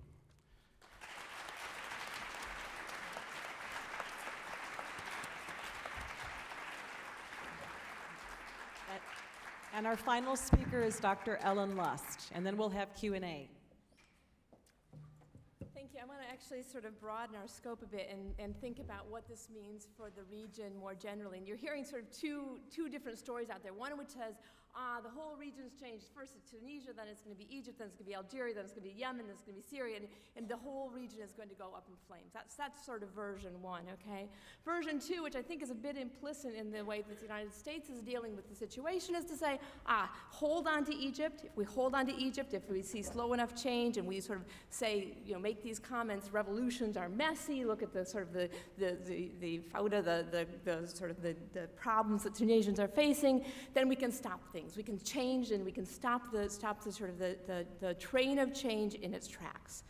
And our final speaker is Dr. Ellen Lust, and then we'll have Q&A. Thank you. I want to actually sort of broaden our scope a bit and think about what this means for the region more generally. And you're hearing sort of two different stories out there. One which says, the whole region's changed. First it's Tunisia, then it's going to be Egypt, then it's going to be Algeria, then it's going to be Yemen, then it's going to be Syria, and the whole region is going to go up in flames. That's sort of version one, okay? Version two, which I think is a bit implicit in the way that the United States is dealing with the situation, is to say, hold on to Egypt. If we hold on to Egypt, if we see slow enough change, and we sort of say, make these comments, revolutions are messy, look at the sort of the problems that Tunisians are facing, then we can stop things. We can change, and we can stop the train of change in its tracks.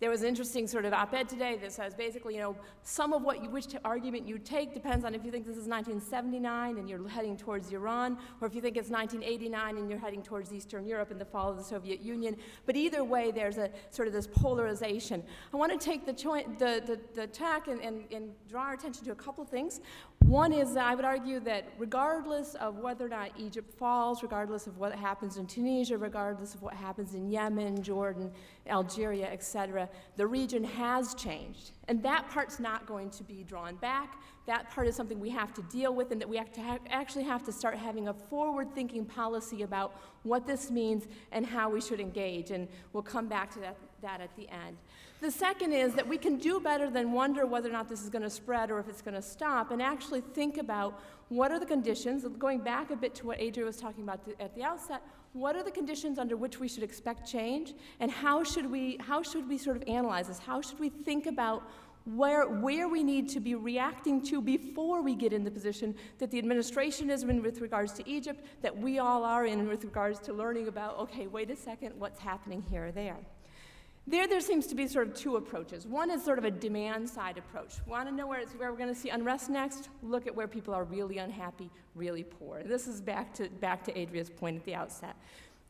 There was an interesting sort of op-ed today that says basically, some of which argument you take depends on if you think this is 1979 and you're heading towards Iran, or if you think it's 1989 and you're heading towards Eastern Europe and the fall of the Soviet Union. But either way, there's a sort of this polarization. I want to take the tack and draw our attention to a couple things. One is that I would argue that regardless of whether or not Egypt falls, regardless of what happens in Tunisia, regardless of what happens in Yemen, Jordan, Algeria, etc., the region has changed. And that part's not going to be drawn back. That part is something we have to deal with, and that we have to actually have to start having a forward-thinking policy about what this means and how we should engage. And we'll come back to that at the end. The second is that we can do better than wonder whether or not this is going to spread or if it's going to stop, and actually think about what are the conditions, going back a bit to what Adria was talking about at the outset, what are the conditions under which we should expect change, and how should we sort of analyze this? How should we think about where we need to be reacting to before we get in the position that the administration is in with regards to Egypt, that we all are in with regards to learning about, okay, wait a second, what's happening here or there? There seems to be sort of two approaches. One is sort of a demand-side approach. Want to know where we're going to see unrest next? Look at where people are really unhappy, really poor. This is back to Adria's point at the outset.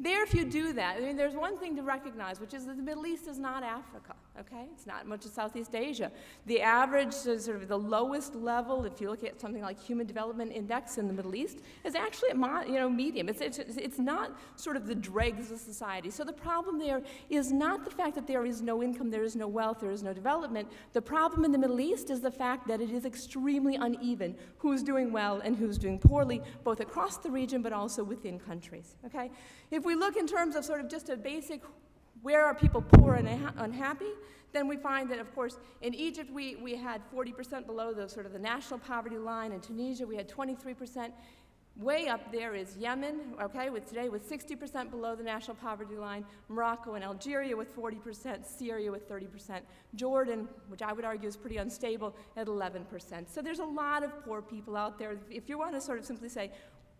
There, if you do that, I mean, there's one thing to recognize, which is that the Middle East is not Africa, okay? It's not much of Southeast Asia. The average, sort of the lowest level, if you look at something like Human Development Index in the Middle East, is actually at medium. It's not sort of the dregs of society. So the problem there is not the fact that there is no income, there is no wealth, there is no development. The problem in the Middle East is the fact that it is extremely uneven who's doing well and who's doing poorly, both across the region but also within countries, okay? If we look in terms of sort of just a basic, where are people poor and unhappy, then we find that, of course, in Egypt we had 40% below the sort of the national poverty line. In Tunisia we had 23%. Way up there is Yemen, okay, with 60% below the national poverty line. Morocco and Algeria with 40%. Syria with 30%. Jordan, which I would argue is pretty unstable, at 11%. So there's a lot of poor people out there. If you want to sort of simply say,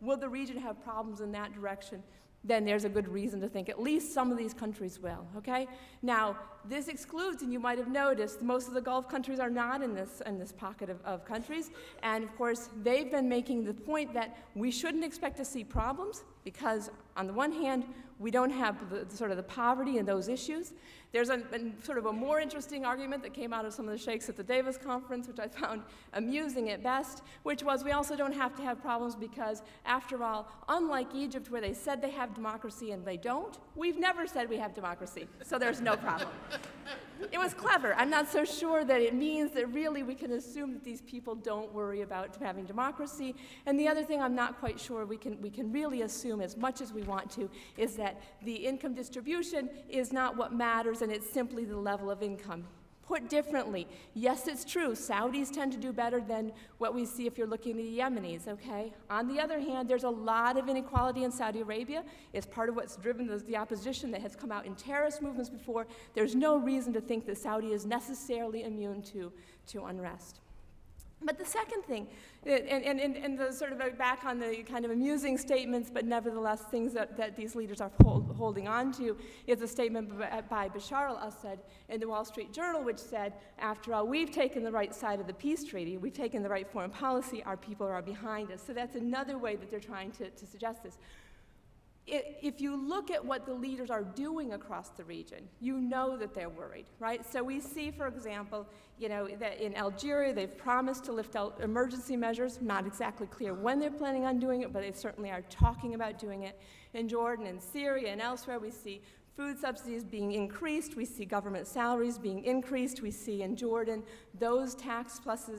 will the region have problems in that direction, then there's a good reason to think at least some of these countries will, okay? Now, this excludes, and you might have noticed, most of the Gulf countries are not in this pocket of countries, and of course, they've been making the point that we shouldn't expect to see problems because, on the one hand, we don't have the poverty and those issues. There's sort of a more interesting argument that came out of some of the sheikhs at the Davis conference, which I found amusing at best, which was we also don't have to have problems because, after all, unlike Egypt where they said they have democracy and they don't, we've never said we have democracy, so there's no problem. It was clever. I'm not so sure that it means that really we can assume that these people don't worry about having democracy. And the other thing I'm not quite sure we can really assume as much as we want to is that the income distribution is not what matters and it's simply the level of income. Put differently, yes, it's true, Saudis tend to do better than what we see if you're looking at the Yemenis, okay? On the other hand, there's a lot of inequality in Saudi Arabia. It's part of what's driven the opposition that has come out in terrorist movements before. There's no reason to think that Saudi is necessarily immune to unrest. But the second thing, and the sort of back on the kind of amusing statements, but nevertheless things that these leaders are holding on to, is a statement by Bashar al-Assad in the Wall Street Journal, which said, after all, we've taken the right side of the peace treaty, we've taken the right foreign policy, our people are behind us. So that's another way that they're trying to suggest this. If you look at what the leaders are doing across the region, you know that they're worried, right? So we see, for example, that in Algeria, they've promised to lift out emergency measures. Not exactly clear when they're planning on doing it, but they certainly are talking about doing it. In Jordan and Syria and elsewhere, we see food subsidies being increased, we see government salaries being increased, we see in Jordan those tax plus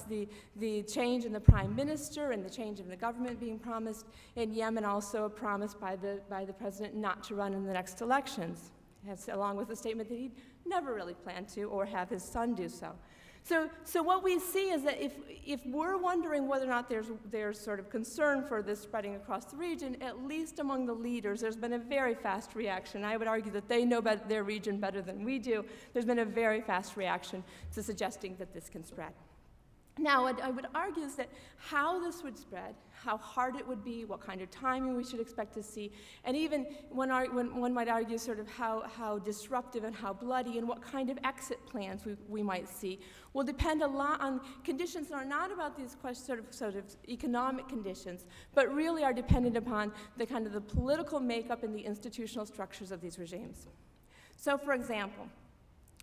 the change in the prime minister and the change in the government being promised. In Yemen, also a promise by the president not to run in the next elections, along with a statement that he'd never really planned to or have his son do so. So what we see is that if we're wondering whether or not there's sort of concern for this spreading across the region, at least among the leaders, there's been a very fast reaction. I would argue that they know about their region better than we do. There's been a very fast reaction to suggesting that this can spread. Now, what I would argue is that how this would spread, how hard it would be, what kind of timing we should expect to see, and even when one might argue sort of how disruptive and how bloody and what kind of exit plans we might see, will depend a lot on conditions that are not about these sort of economic conditions, but really are dependent upon the kind of the political makeup and the institutional structures of these regimes. So, for example,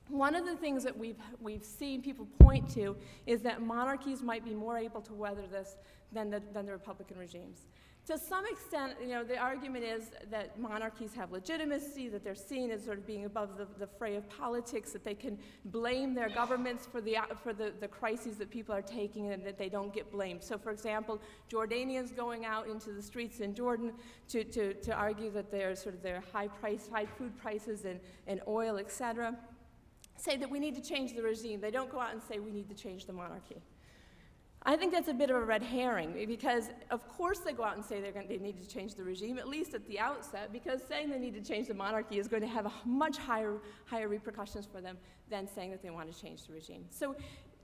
one of the things that we've seen people point to is that monarchies might be more able to weather this than the Republican regimes. To some extent, the argument is that monarchies have legitimacy, that they're seen as sort of being above the fray of politics, that they can blame their governments for the crises that people are taking and that they don't get blamed. So, for example, Jordanians going out into the streets in Jordan to argue that their high food prices and oil, etc., say that we need to change the regime. They don't go out and say we need to change the monarchy. I think that's a bit of a red herring, because of course they go out and say they need to change the regime, at least at the outset, because saying they need to change the monarchy is going to have a much higher repercussions for them than saying that they want to change the regime. So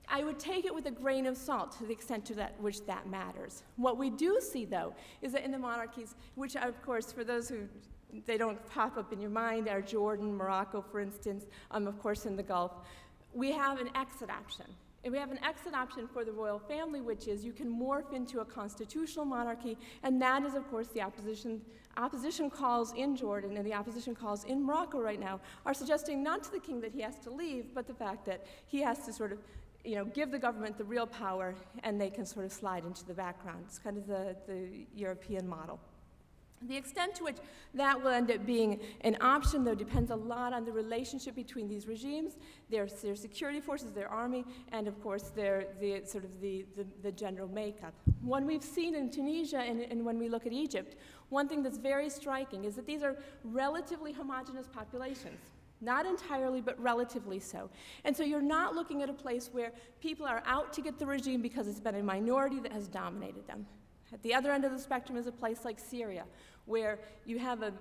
I would take it with a grain of salt to the extent to which that matters. What we do see, though, is that in the monarchies, which are, of course, for those who they don't pop up in your mind, are Jordan, Morocco, for instance, of course in the Gulf, we have an exit option. And we have an exit option for the royal family, which is you can morph into a constitutional monarchy, and that is, of course, the opposition calls in Jordan and the opposition calls in Morocco right now are suggesting not to the king that he has to leave, but the fact that he has to sort of give the government the real power, and they can sort of slide into the background. It's kind of the European model. The extent to which that will end up being an option, though, depends a lot on the relationship between these regimes, their security forces, their army, and of course the general makeup. What we've seen in Tunisia and when we look at Egypt, one thing that's very striking is that these are relatively homogeneous populations. Not entirely, but relatively so. And so you're not looking at a place where people are out to get the regime because it's been a minority that has dominated them. At the other end of the spectrum is a place like Syria, where you have a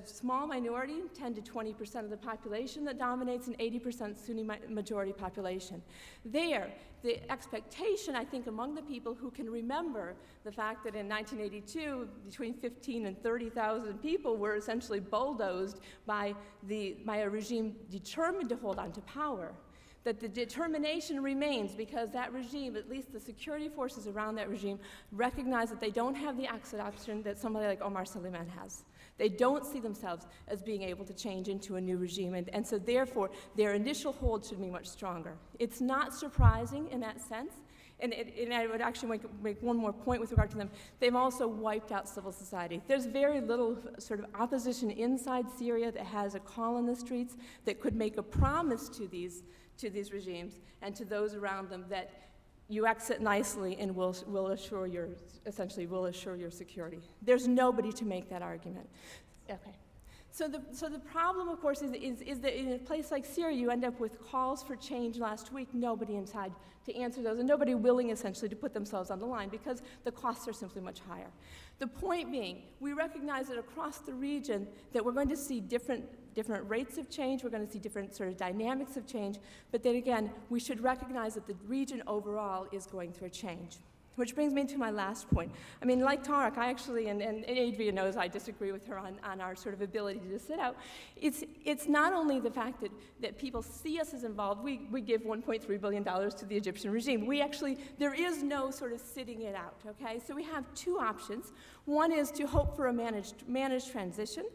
small minority, 10 to 20% of the population that dominates an 80% Sunni majority population. There, the expectation, I think, among the people who can remember the fact that in 1982, between 15 and 30,000 people were essentially bulldozed by a regime determined to hold on to power, that the determination remains because that regime, at least the security forces around that regime, recognize that they don't have the exit option that somebody like Omar Suleiman has. They don't see themselves as being able to change into a new regime, and so therefore their initial hold should be much stronger. It's not surprising in that sense, and I would actually make one more point with regard to them. They've also wiped out civil society. There's very little sort of opposition inside Syria that has a call in the streets that could make a promise to these regimes and to those around them that you exit nicely and will assure your security. There's nobody to make that argument. Okay. So the problem, of course, is that in a place like Syria, you end up with calls for change last week, nobody inside to answer those, and nobody willing, essentially, to put themselves on the line because the costs are simply much higher. The point being, we recognize that across the region that we're going to see different rates of change, we're going to see different sort of dynamics of change, but then again, we should recognize that the region overall is going through a change. Which brings me to my last point. I mean, like Tarek, I actually, and Adria knows I disagree with her on our sort of ability to sit out. It's not only the fact that people see us as involved. We give $1.3 billion to the Egyptian regime. There is no sort of sitting it out, okay? So we have two options. One is to hope for a managed transition,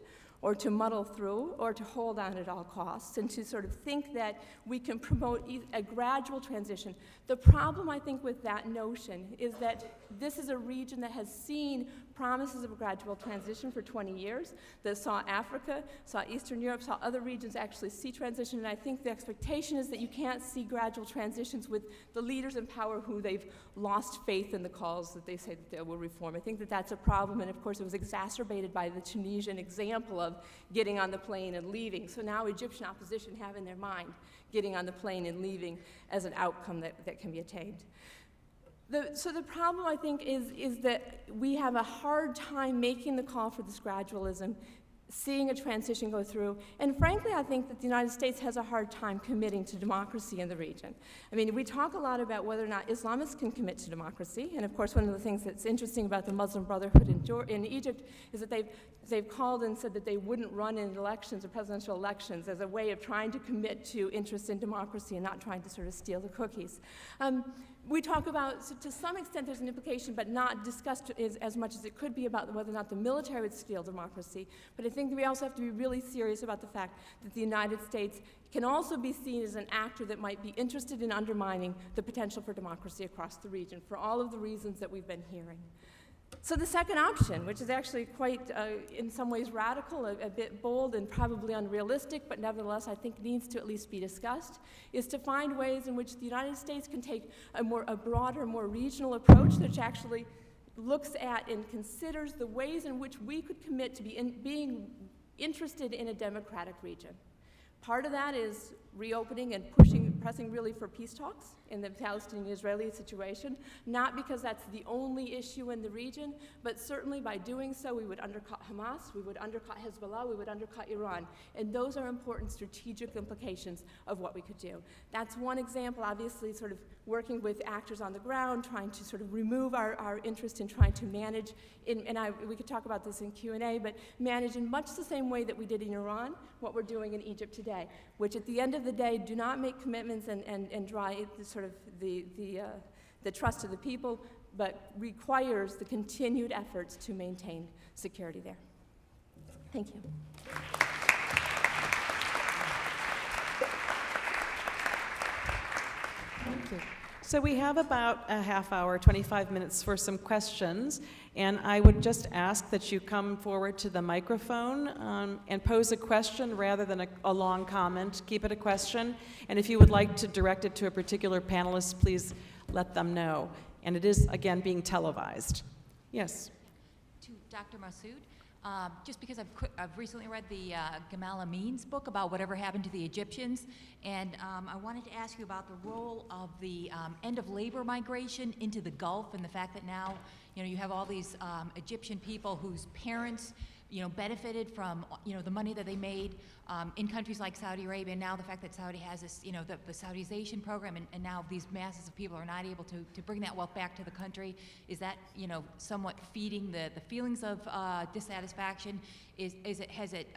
or to muddle through, or to hold on at all costs, and to sort of think that we can promote a gradual transition. The problem, I think, with that notion is that this is a region that has seen promises of a gradual transition for 20 years, that saw Africa, saw Eastern Europe, saw other regions actually see transition, and I think the expectation is that you can't see gradual transitions with the leaders in power who they've lost faith in the calls that they say that they will reform. I think that that's a problem, and of course it was exacerbated by the Tunisian example of getting on the plane and leaving. So now Egyptian opposition have in their mind getting on the plane and leaving as an outcome that can be attained. So the problem, I think, is that we have a hard time making the call for this gradualism seeing a transition go through. And frankly, I think that the United States has a hard time committing to democracy in the region. I mean, we talk a lot about whether or not Islamists can commit to democracy. And of course, one of the things that's interesting about the Muslim Brotherhood in Egypt is that they've called and said that they wouldn't run in elections or presidential elections as a way of trying to commit to interest in democracy and not trying to sort of steal the cookies. We talk about, so to some extent there's an implication, but not discussed as much as it could be about whether or not the military would steal democracy. But I think that we also have to be really serious about the fact that the United States can also be seen as an actor that might be interested in undermining the potential for democracy across the region for all of the reasons that we've been hearing. So the second option, which is actually quite, in some ways, radical, a bit bold and probably unrealistic, but nevertheless I think needs to at least be discussed, is to find ways in which the United States can take a broader, more regional approach that actually looks at and considers the ways in which we could commit to being interested in a democratic region. Part of that is reopening and pressing really for peace talks in the Palestinian-Israeli situation, not because that's the only issue in the region, but certainly by doing so we would undercut Hamas, we would undercut Hezbollah, we would undercut Iran, and those are important strategic implications of what we could do. That's one example, obviously sort of working with actors on the ground, trying to sort of remove our interest in trying to manage, we could talk about this in Q&A, but manage in much the same way that we did in Iran, what we're doing in Egypt today, which at the end of the day do not make commitments and draw sort of the trust of the people, but requires the continued efforts to maintain security there. Thank you. Thank you. So we have about a half hour, 25 minutes for some questions, and I would just ask that you come forward to the microphone and pose a question rather than a long comment. Keep it a question, and if you would like to direct it to a particular panelist, please let them know. And it is, again, being televised. Yes? To Dr. Masoud. Just because I've recently read the Gamal Amin's book about whatever happened to the Egyptians, and I wanted to ask you about the role of the end of labor migration into the Gulf and the fact that now, you have all these Egyptian people whose parents, benefited from, the money that they made in countries like Saudi Arabia, and now the fact that Saudi has this, the Saudization program, and now these masses of people are not able to bring that wealth back to the country. Is that, somewhat feeding the feelings of dissatisfaction? Has it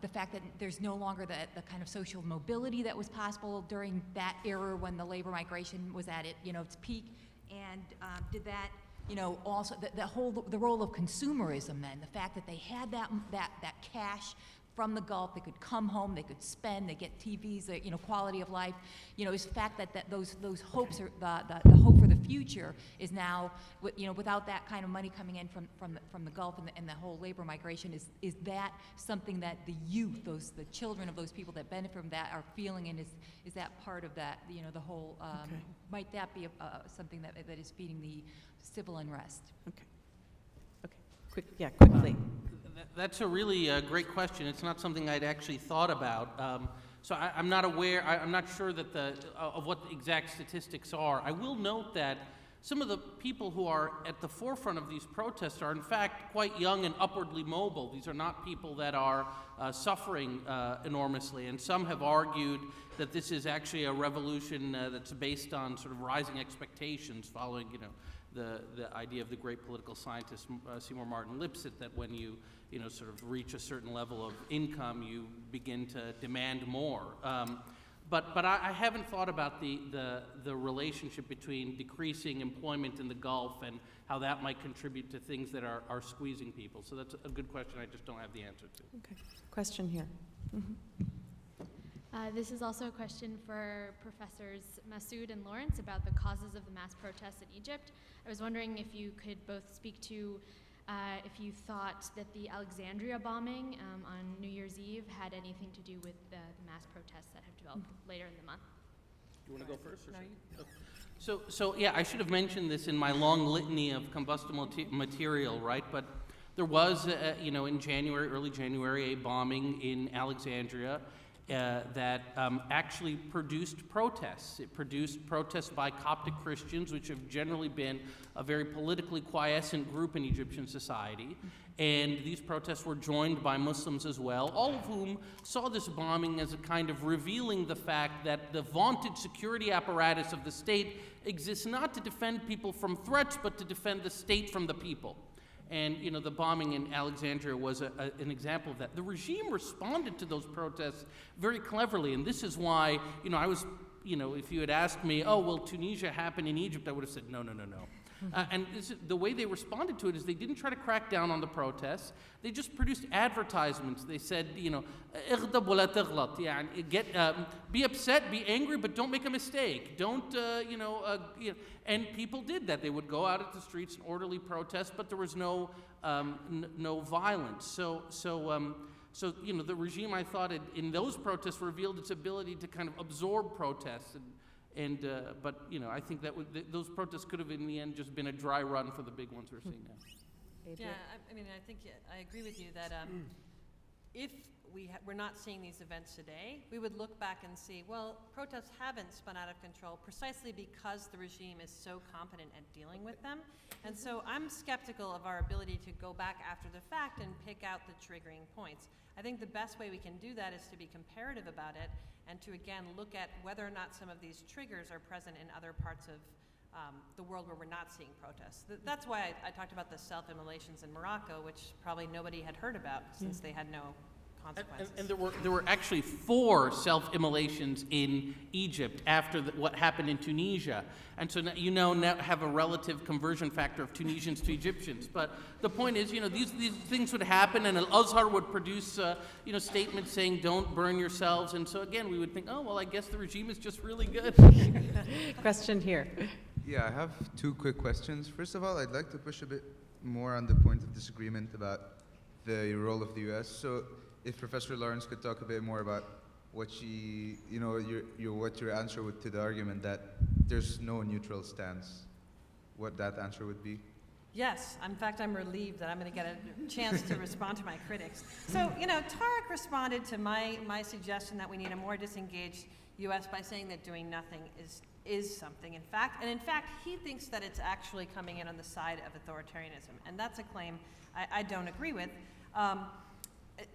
the fact that there's no longer the kind of social mobility that was possible during that era when the labor migration was at its peak? And did that, also the role of consumerism then, the fact that they had that cash from the Gulf, they could come home, they could spend, they get TVs, quality of life, is the fact that those hopes are the hope for the future is now, without that kind of money coming in from the Gulf and the whole labor migration, is that something that the youth, the children of those people that benefit from that are feeling, and is that part of that, the whole, Okay. might that be something that is feeding the civil unrest? Okay. Quickly. That's a really great question. It's not something I'd actually thought about. So I'm not aware, I'm not sure that of what the exact statistics are. I will note that some of the people who are at the forefront of these protests are in fact quite young and upwardly mobile. These are not people that are suffering enormously, and some have argued that this is actually a revolution that's based on sort of rising expectations following, the idea of the great political scientist Seymour Martin Lipset, that when you sort of reach a certain level of income, you begin to demand more. But I haven't thought about the relationship between decreasing employment in the Gulf and how that might contribute to things that are squeezing people. So that's a good question I just don't have the answer to. Okay. Question here. Mm-hmm. This is also a question for Professors Masoud and Lawrence about the causes of the mass protests in Egypt. I was wondering if you could both speak to if you thought that the Alexandria bombing on New Year's Eve had anything to do with the mass protests that have developed later in the month. Do you want to go first? Or So yeah, I should have mentioned this in my long litany of combustible material, right? But there was, in January, early January, a bombing in Alexandria. that actually produced protests. It produced protests by Coptic Christians, which have generally been a very politically quiescent group in Egyptian society. And these protests were joined by Muslims as well, all of whom saw this bombing as a kind of revealing the fact that the vaunted security apparatus of the state exists not to defend people from threats, but to defend the state from the people. And, you know, the bombing in Alexandria was an example of that. The regime responded to those protests very cleverly, and this is why, you know, I was, you know, if you had asked me, oh, will Tunisia happen in Egypt, I would have said, no. And the way they responded to it is they didn't try to crack down on the protests. They just produced advertisements. They said, you know, اغضب ولا تغلط. Be upset, be angry, but don't make a mistake. Don't, and people did that. They would go out at the streets and orderly protest, but there was no violence. So you know, the regime, I thought, in those protests revealed its ability to kind of absorb protests. But you know, I think that those protests could have in the end just been a dry run for the big ones we're seeing now. Yeah, I mean, I think I agree with you that if we're not seeing these events today, we would look back and see, well, protests haven't spun out of control precisely because the regime is so competent at dealing with them. And so I'm skeptical of our ability to go back after the fact and pick out the triggering points. I think the best way we can do that is to be comparative about it and to, again, look at whether or not some of these triggers are present in other parts of the world where we're not seeing protests. That's why I talked about the self-immolations in Morocco, which probably nobody had heard about since they had no consequences. And there were actually 4 self-immolations in Egypt after what happened in Tunisia. And so now, you now have a relative conversion factor of Tunisians to Egyptians. But the point is, you know, these things would happen, and Al-Azhar would produce, statements saying, don't burn yourselves. And so again, we would think, oh, well, I guess the regime is just really good. Question here. Yeah, I have 2 quick questions. First of all, I'd like to push a bit more on the point of disagreement about the role of the U.S. So if Professor Lawrence could talk a bit more about what what your answer would to the argument that there's no neutral stance, what that answer would be. Yes, in fact, I'm relieved that I'm going to get a chance to respond to my critics. So, you know, Tarek responded to my suggestion that we need a more disengaged U.S. by saying that doing nothing is something, in fact. And in fact, he thinks that it's actually coming in on the side of authoritarianism. And that's a claim I don't agree with.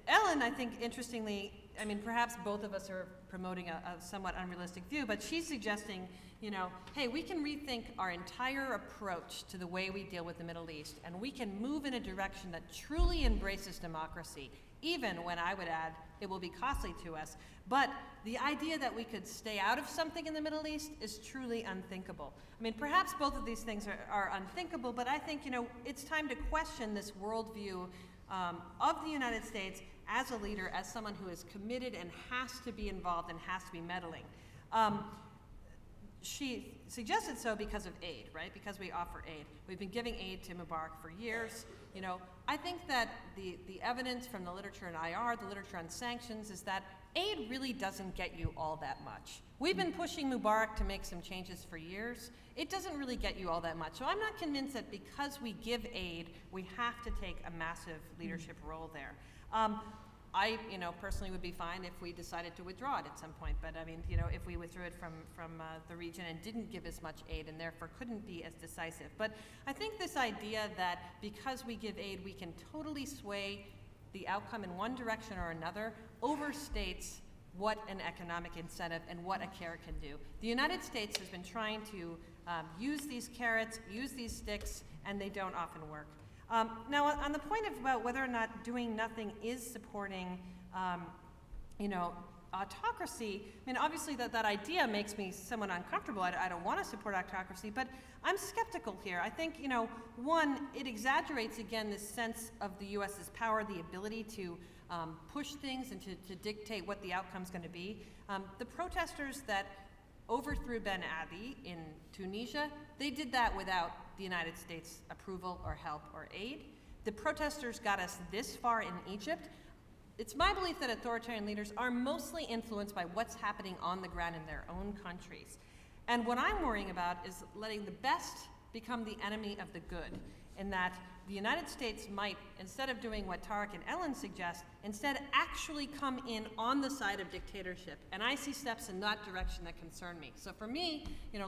Ellen, I think, interestingly, I mean, perhaps both of us are promoting a somewhat unrealistic view, but she's suggesting, you know, hey, we can rethink our entire approach to the way we deal with the Middle East, and we can move in a direction that truly embraces democracy, even when, I would add, it will be costly to us. But the idea that we could stay out of something in the Middle East is truly unthinkable. I mean, perhaps both of these things are unthinkable, but I think, you know, it's time to question this worldview of the United States as a leader, as someone who is committed and has to be involved and has to be meddling. She suggested so because of aid, right? Because we offer aid. We've been giving aid to Mubarak for years. You know, I think that the evidence from the literature in IR, the literature on sanctions, is that aid really doesn't get you all that much. We've been pushing Mubarak to make some changes for years. It doesn't really get you all that much. So I'm not convinced that because we give aid, we have to take a massive leadership role there. I, you know, personally would be fine if we decided to withdraw it at some point. But I mean, you know, if we withdrew it from the region and didn't give as much aid and therefore couldn't be as decisive. But I think this idea that because we give aid, we can totally sway the outcome in one direction or another overstates what an economic incentive and what a carrot can do. The United States has been trying to use these carrots, use these sticks, and they don't often work. Now, on the point about whether or not doing nothing is supporting, autocracy, I mean, obviously that idea makes me somewhat uncomfortable. I don't want to support autocracy, but I'm skeptical here. I think, you know, one, it exaggerates, again, this sense of the U.S.'s power, the ability to push things and to dictate what the outcome's going to be. The protesters that overthrew Ben Ali in Tunisia, they did that without the United States' approval or help or aid. The protesters got us this far in Egypt. It's my belief that authoritarian leaders are mostly influenced by what's happening on the ground in their own countries. And what I'm worrying about is letting the best become the enemy of the good. in that the United States might, instead of doing what Tarek and Ellen suggest, instead actually come in on the side of dictatorship. And I see steps in that direction that concern me. So for me,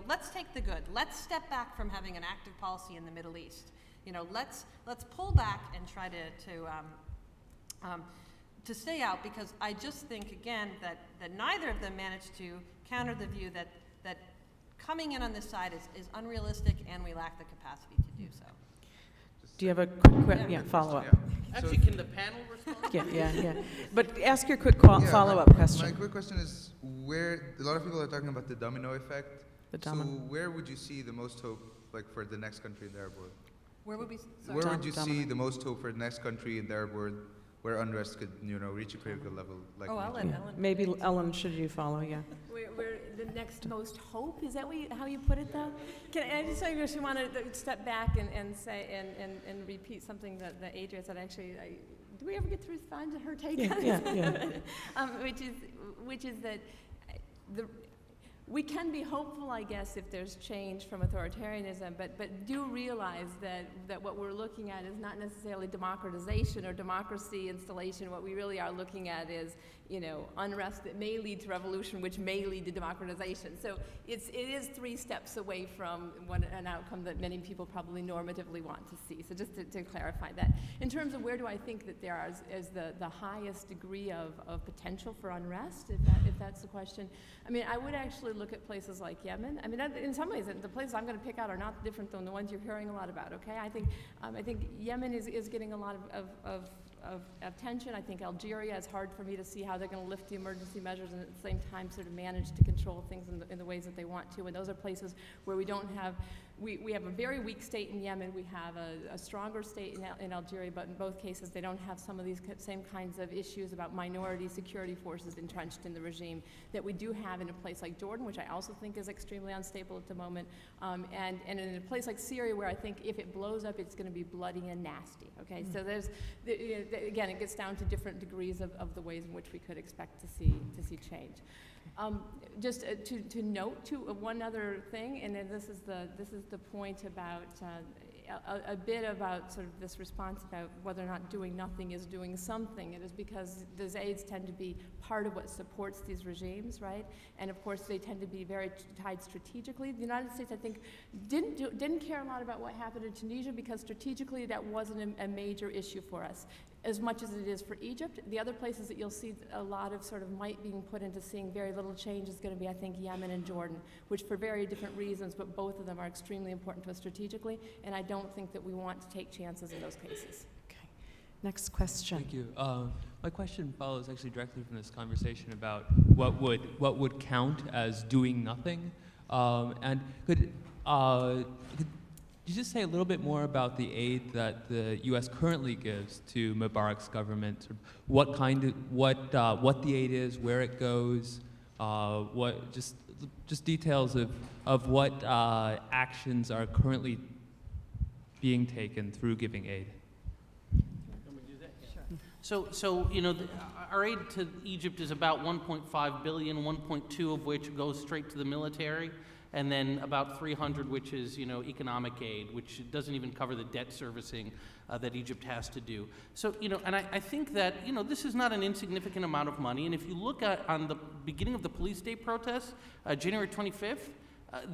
let's take the good. Let's step back from having an active policy in the Middle East. Let's pull back and try to stay out, because I just think, again, that neither of them managed to counter the view that coming in on this side is unrealistic, and we lack the capacity to do so. Do you have a quick follow-up? Actually, can the panel respond? Yeah. But ask your quick follow-up question. My quick question is, where a lot of people are talking about the domino effect. So where would you see the most hope, like, for the next country in the Arab world? Where would we? Where would you see the most hope for the next country in the Arab world, where unrest could, reach a critical level? Like I'll let Ellen. Maybe Ellen, should you follow? Yeah. Where the next most hope, is that how you put it, though? Can I just want to step back and say and repeat something that Adria said? Actually, do we ever get to respond to her take on this? Yeah. Which is that we can be hopeful, I guess, if there's change from authoritarianism, but do realize that what we're looking at is not necessarily democratization or democracy installation. What we really are looking at is, unrest that may lead to revolution, which may lead to democratization. So it is 3 steps away from an outcome that many people probably normatively want to see. So just to clarify that. In terms of where do I think that there is the highest degree of potential for unrest, if that's the question, I would actually look at places like Yemen. In some ways, the places I'm going to pick out are not different than the ones you're hearing a lot about, okay? I think Yemen is getting a lot of tension. I think Algeria, is hard for me to see how they're going to lift the emergency measures and at the same time sort of manage to control things in the ways that they want to. And those are places where we don't have, we have a very weak state in Yemen. We have a stronger state in Algeria, but in both cases they don't have some of these same kinds of issues about minority security forces entrenched in the regime that we do have in a place like Jordan, which I also think is extremely unstable at the moment, and in a place like Syria, where I think if it blows up, it's going to be bloody and nasty. Okay, so there's again, it gets down to different degrees of the ways in which we could expect to see change. Just to note one other thing, and then this is the point about a bit about sort of this response about whether or not doing nothing is doing something. It is because those aids tend to be part of what supports these regimes, right? And of course, they tend to be very tied strategically. The United States, I think, didn't care a lot about what happened in Tunisia because strategically that wasn't a major issue for us, as much as it is for Egypt. The other places that you'll see a lot of sort of might being put into seeing very little change is going to be, I think, Yemen and Jordan, which for very different reasons, but both of them are extremely important to us strategically, and I don't think that we want to take chances in those cases. Okay. Next question. Thank you. My question follows actually directly from this conversation about what would count as doing nothing, and could you just say a little bit more about the aid that the U.S. currently gives to Mubarak's government? What the aid is, where it goes, just details of what actions are currently being taken through giving aid. So our aid to Egypt is about 1.5 billion, 1.2 of which goes straight to the military, and then about 300 which is economic aid, which doesn't even cover the debt servicing that Egypt has to do. So and I think that this is not an insignificant amount of money. And if you look at on the beginning of the police day protests, January 25th,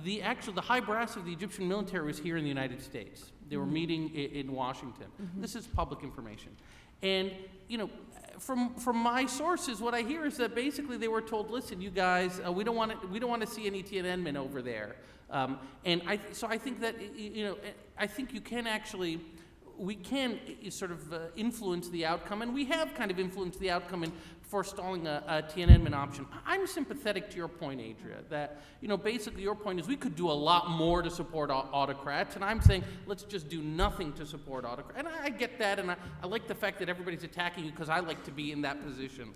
the high brass of the Egyptian military was here in the United States. They were meeting in Washington. This is public information. And from my sources, what I hear is that basically they were told, "Listen, you guys, we don't want to see any Tiananmen over there." And I think that I think you can actually. We can sort of influence the outcome, and we have kind of influenced the outcome in forestalling a Tiananmen option. I'm sympathetic to your point, Adria, that basically your point is we could do a lot more to support autocrats, and I'm saying let's just do nothing to support autocrats. And I get that, and I like the fact that everybody's attacking you because I like to be in that position.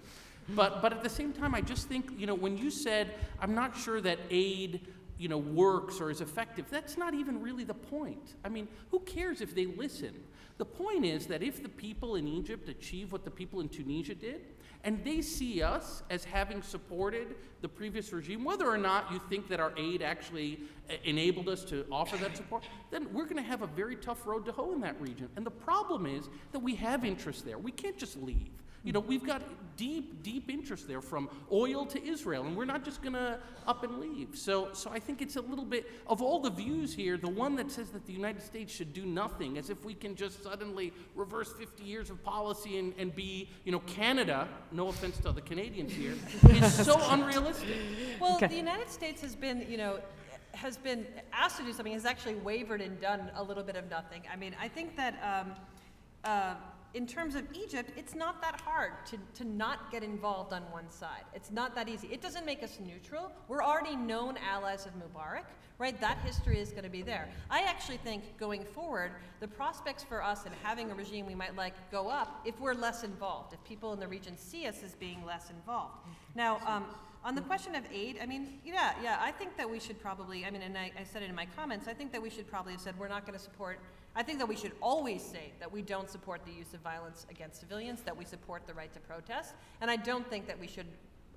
But at the same time, I just think when you said I'm not sure that aid works or is effective, that's not even really the point. I mean, who cares if they listen? The point is that if the people in Egypt achieve what the people in Tunisia did, And they see us as having supported the previous regime, whether or not you think that our aid actually enabled us to offer that support, then we're going to have a very tough road to hoe in that region. And the problem is that we have interest there. We can't just leave. You know, we've got deep, deep interest there, from oil to Israel, and we're not just going to up and leave. So I think it's a little bit, of all the views here, the one that says that the United States should do nothing, as if we can just suddenly reverse 50 years of policy and be, you know, Canada, no offense to the Canadians here, is so unrealistic. Well, the United States has been, you know, has been asked to do something, has actually wavered and done a little bit of nothing. I mean, I think that in terms of Egypt, it's not that hard to not get involved on one side. It's not that easy. It doesn't make us neutral. We're already known allies of Mubarak, right? That history is going to be there. I actually think going forward, the prospects for us in having a regime we might like go up if we're less involved, if people in the region see us as being less involved. Now, on the question of aid, I mean, yeah, I think that we should probably, I mean, and I said it in my comments, I think that we should probably have said we're not going to support, I think that we should always say that we don't support the use of violence against civilians, that we support the right to protest, and I don't think that we should,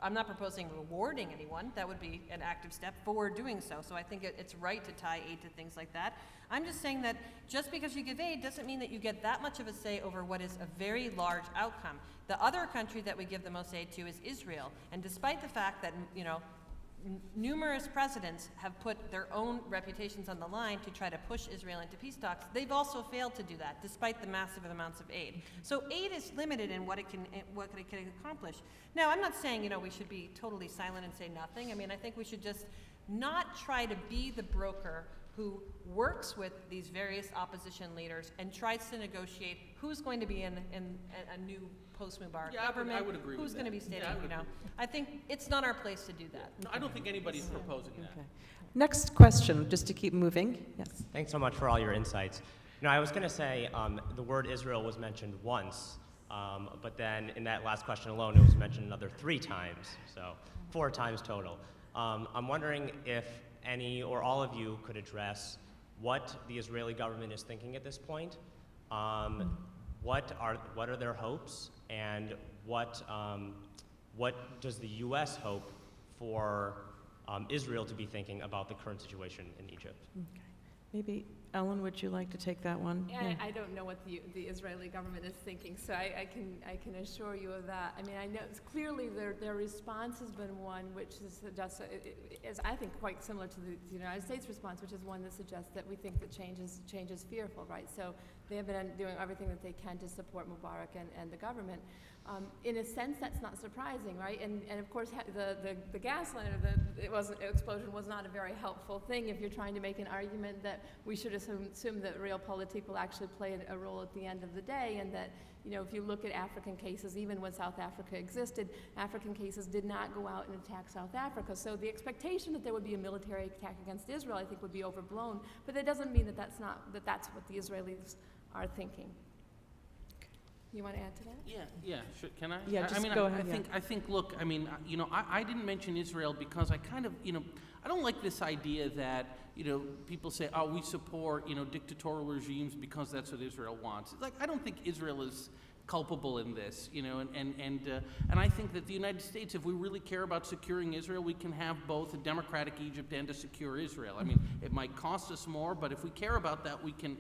I'm not proposing rewarding anyone, that would be an active step forward doing so, so I think it's right to tie aid to things like that. I'm just saying that just because you give aid doesn't mean that you get that much of a say over what is a very large outcome. The other country that we give the most aid to is Israel, and despite the fact that, you know, numerous presidents have put their own reputations on the line to try to push Israel into peace talks, they've also failed to do that, despite the massive amounts of aid. So aid is limited in what it can accomplish. Now, I'm not saying, you know, we should be totally silent and say nothing. I mean, I think we should just not try to be the broker who works with these various opposition leaders and tries to negotiate who's going to be in a new post-Mubarak government, I would agree who's with going to that. be staying, Yeah, you know. I think it's not our place to do that. No, I don't think anybody's proposing that. Okay. Next question, just to keep moving. Yes. Thanks so much for all your insights. You know, I was going to say the word Israel was mentioned once, but then in that last question alone, it was mentioned another 3 times, so 4 times total. I'm wondering if any or all of you could address what the Israeli government is thinking at this point. What are their hopes, and what does the U.S. hope for Israel to be thinking about the current situation in Egypt? Okay. Maybe, Ellen, would you like to take that one? Yeah, I don't know what the Israeli government is thinking, so I can assure you of that. I mean, I know clearly their response has been one which is I think quite similar to the United States response, which is one that suggests that we think that change is fearful, right? So they have been doing everything that they can to support Mubarak and the government. In a sense, that's not surprising, right? And of course, the gas line or the explosion was not a very helpful thing if you're trying to make an argument that we should assume that realpolitik will actually play a role at the end of the day, and that, you know, if you look at African cases, even when South Africa existed, African cases did not go out and attack South Africa. So the expectation that there would be a military attack against Israel, I think, would be overblown. But that doesn't mean that that's what the Israelis are thinking. You want to add to that? Yeah. Can I? Yeah, just I mean, go ahead. I think. Look, I mean, you know, I didn't mention Israel because I kind of, you know, I don't like this idea that, you know, people say, oh, we support, you know, dictatorial regimes because that's what Israel wants. Like, I don't think Israel is culpable in this, you know, and I think that the United States, if we really care about securing Israel, we can have both a democratic Egypt and a secure Israel. I mean, it might cost us more, but if we care about that, we can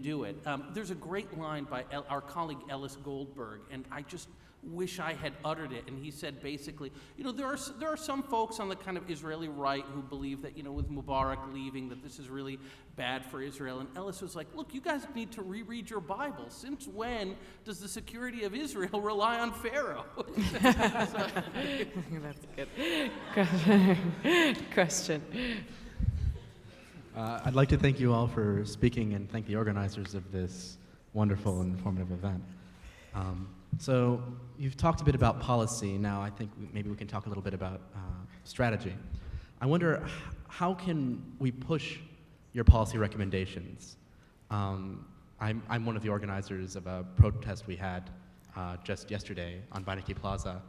do it. There's a great line by our colleague Ellis Goldberg, and I just wish I had uttered it. And he said basically, you know, there are some folks on the kind of Israeli right who believe that, you know, with Mubarak leaving, that this is really bad for Israel. And Ellis was like, look, you guys need to reread your Bible. Since when does the security of Israel rely on Pharaoh? That's a good question. I'd like to thank you all for speaking and thank the organizers of this wonderful and informative event. So you've talked a bit about policy. Now I think maybe we can talk a little bit about strategy. I wonder, how can we push your policy recommendations? I'm one of the organizers of a protest we had just yesterday on Beinecke Plaza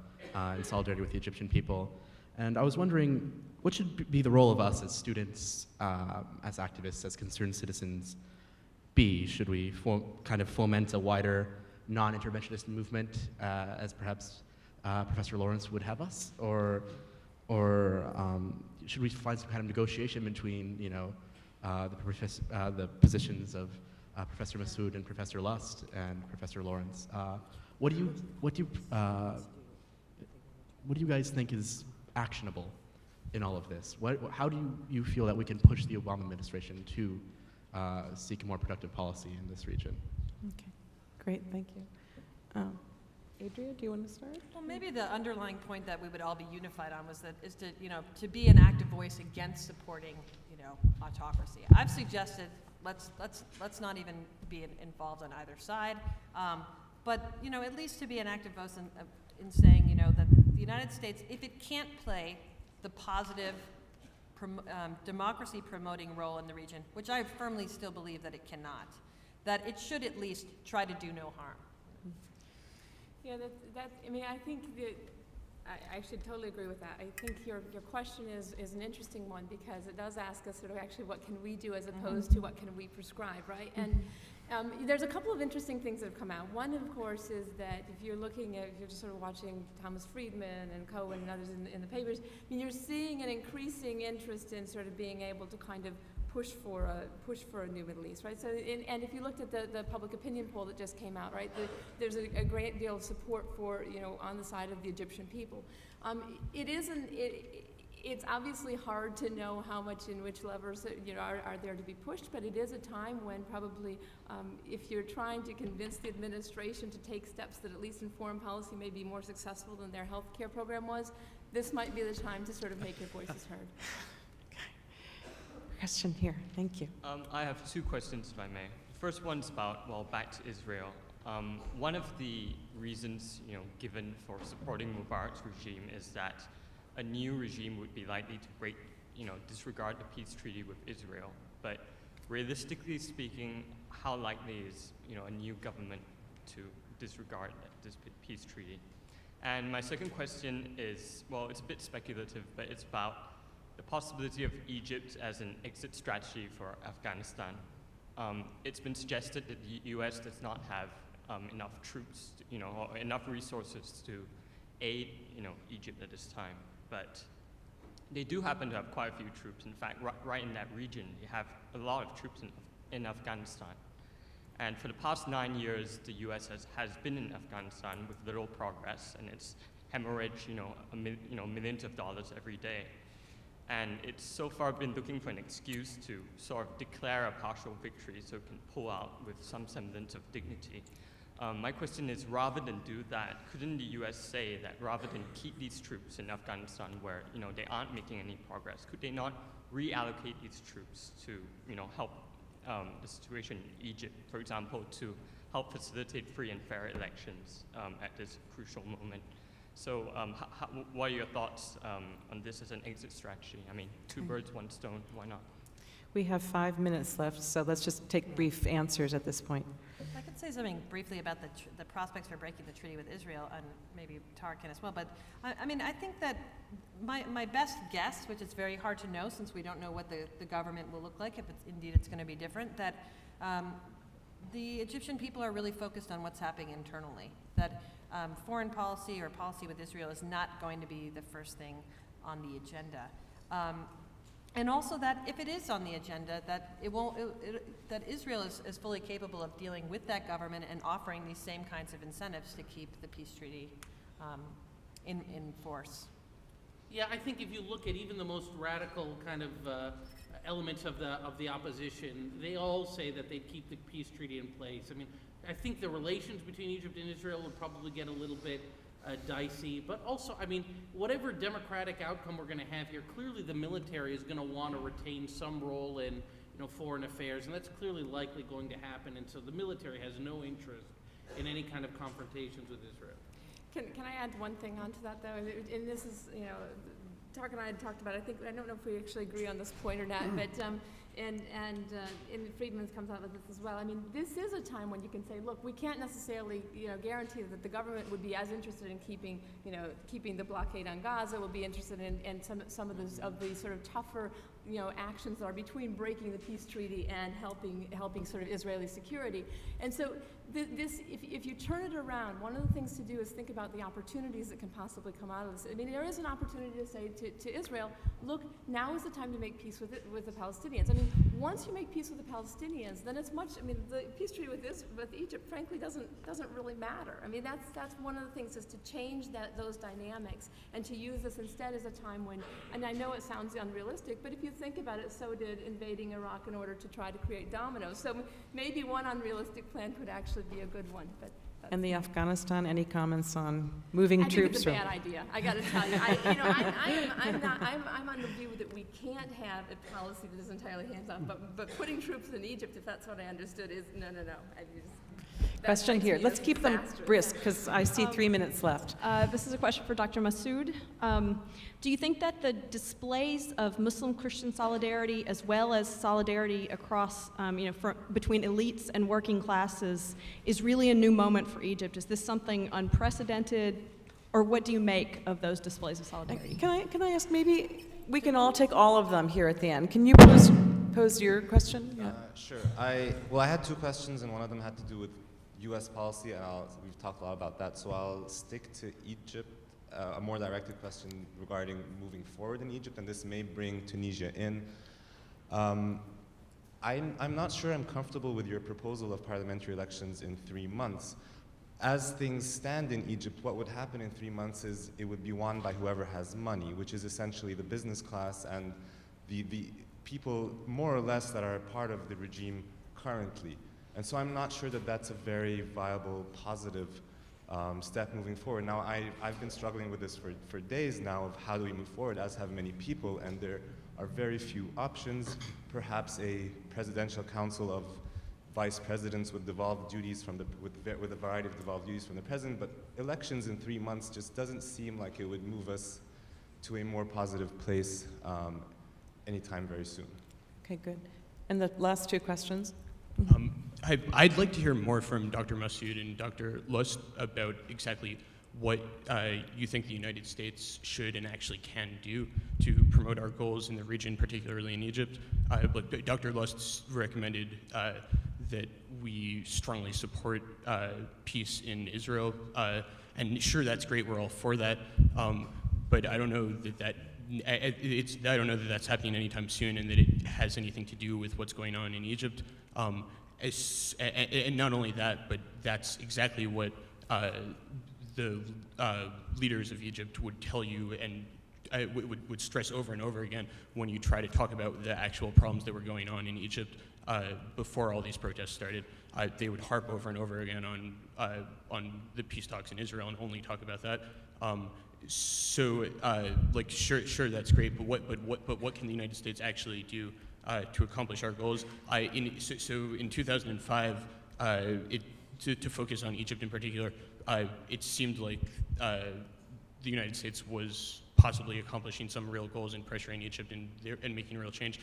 in solidarity with the Egyptian people. And I was wondering, what should be the role of us as students, as activists, as concerned citizens be? Should we kind of foment a wider non-interventionist movement, as perhaps Professor Lawrence would have us, or should we find some kind of negotiation between, the positions of Professor Masoud and Professor Lust and Professor Lawrence? What do you guys think is actionable in all of this? How do you feel that we can push the Obama administration to seek a more productive policy in this region? Okay, great, thank you. Adria, do you want to start? Well, maybe the underlying point that we would all be unified on is to be an active voice against supporting, autocracy. I've suggested let's not even be involved on either side, but at least to be an active voice in saying, that the United States, if it can't play the positive democracy-promoting role in the region, which I firmly still believe that it cannot, that it should at least try to do no harm. Yeah, I think that I should totally agree with that. I think your question is an interesting one because it does ask us sort of actually what can we do as opposed to what can we prescribe, right? And there's a couple of interesting things that have come out. One, of course, is that if you're just sort of watching Thomas Friedman and Cohen and others in the papers, you're seeing an increasing interest in sort of being able to kind of push for a new Middle East, right? So, and if you looked at the public opinion poll that just came out, right, there's a great deal of support for, on the side of the Egyptian people. It's obviously hard to know how much in which levers, are there to be pushed, but it is a time when probably, if you're trying to convince the administration to take steps that at least in foreign policy may be more successful than their health care program was, this might be the time to sort of make your voices heard. Question here, thank you. I have two questions, if I may. The first one's about, back to Israel. One of the reasons, given for supporting Mubarak's regime is that a new regime would be likely to disregard the peace treaty with Israel. But realistically speaking, how likely is, a new government to disregard this peace treaty? And my second question is, it's a bit speculative, but it's about the possibility of Egypt as an exit strategy for Afghanistan. It's been suggested that the U.S. does not have enough troops, or enough resources to aid, Egypt at this time. But they do happen to have quite a few troops. In fact, right in that region, they have a lot of troops in Afghanistan. And for the past 9 years, the U.S. has been in Afghanistan with little progress, and it's hemorrhaged, millions of dollars every day. And it's so far been looking for an excuse to sort of declare a partial victory so it can pull out with some semblance of dignity. My question is, rather than do that, couldn't the U.S. say that rather than keep these troops in Afghanistan where they aren't making any progress, could they not reallocate these troops to help the situation in Egypt, for example, to help facilitate free and fair elections at this crucial moment? So what are your thoughts on this as an exit strategy? I mean, two birds, one stone, why not? We have 5 minutes left, so let's just take brief answers at this point. I could say something briefly about the prospects for breaking the treaty with Israel, and maybe Tarek can as well. But I think that my best guess, which is very hard to know since we don't know what the government will look like, if it's going to be different, that the Egyptian people are really focused on what's happening internally. That foreign policy or policy with Israel is not going to be the first thing on the agenda. And also that if it is on the agenda, that that Israel is fully capable of dealing with that government and offering these same kinds of incentives to keep the peace treaty in force. Yeah, I think if you look at even the most radical kind of elements of the opposition, they all say that they'd keep the peace treaty in place. I mean, I think the relations between Egypt and Israel would probably get a little bit dicey, but also, I mean, whatever democratic outcome we're going to have here, clearly the military is going to want to retain some role in, foreign affairs, and that's clearly likely going to happen. And so the military has no interest in any kind of confrontations with Israel. Can I add one thing onto that though? And this is, Tarek and I had talked about it. I don't know if we actually agree on this point or not, but And Friedman comes out with this as well. I mean, this is a time when you can say, look, we can't necessarily, guarantee that the government would be as interested in keeping the blockade on Gaza, will be interested in some of the sort of tougher, actions that are between breaking the peace treaty and helping sort of Israeli security. And so if you turn it around, one of the things to do is think about the opportunities that can possibly come out of this. I mean, there is an opportunity to say to Israel, look, now is the time to make peace with the Palestinians. I mean, once you make peace with the Palestinians, then it's much. I mean, the peace treaty with Egypt, frankly, doesn't really matter. I mean, that's one of the things, is to change those dynamics and to use this instead as a time when. And I know it sounds unrealistic, but if you think about it, so did invading Iraq in order to try to create dominoes. So maybe one unrealistic plan could actually be a good one. But And the Afghanistan, any comments on moving troops? I think it's a bad idea. I got to tell you, I'm on the view that we can't have a policy that is entirely hands-off. But putting troops in Egypt, if that's what I understood, is no. Question here. Let's keep them brisk, because I see 3 minutes left. This is a question for Dr. Masoud. Do you think that the displays of Muslim-Christian solidarity, as well as solidarity across, between elites and working classes, is really a new moment for Egypt? Is this something unprecedented, or what do you make of those displays of solidarity? Can I ask, maybe we can all take all of them here at the end. Can you pose your question? Yeah. Sure. I had two questions, and one of them had to do with U.S. policy, and we've talked a lot about that, so I'll stick to Egypt, a more directed question regarding moving forward in Egypt, and this may bring Tunisia in. I'm not sure I'm comfortable with your proposal of parliamentary elections in 3 months. As things stand in Egypt, what would happen in 3 months is it would be won by whoever has money, which is essentially the business class and the people, more or less, that are part of the regime currently. And so I'm not sure that that's a very viable, positive step moving forward. Now, I've been struggling with this for days now, of how do we move forward, as have many people, and there are very few options. Perhaps a presidential council of vice presidents with devolved duties with a variety of devolved duties from the president, but elections in 3 months just doesn't seem like it would move us to a more positive place anytime very soon. Okay, good. And the last two questions? I'd like to hear more from Dr. Masoud and Dr. Lust about exactly what you think the United States should and actually can do to promote our goals in the region, particularly in Egypt. But Dr. Lust recommended that we strongly support peace in Israel, and sure, that's great. We're all for that, but I don't know I don't know that that's happening anytime soon, and that it has anything to do with what's going on in Egypt. And not only that, but that's exactly what the leaders of Egypt would tell you and would stress over and over again when you try to talk about the actual problems that were going on in Egypt before all these protests started. They would harp over and over again on the peace talks in Israel and only talk about that. Sure, that's great, but what can the United States actually do to accomplish our goals? In 2005, to focus on Egypt in particular, it seemed like the United States was possibly accomplishing some real goals in pressuring Egypt and making real change.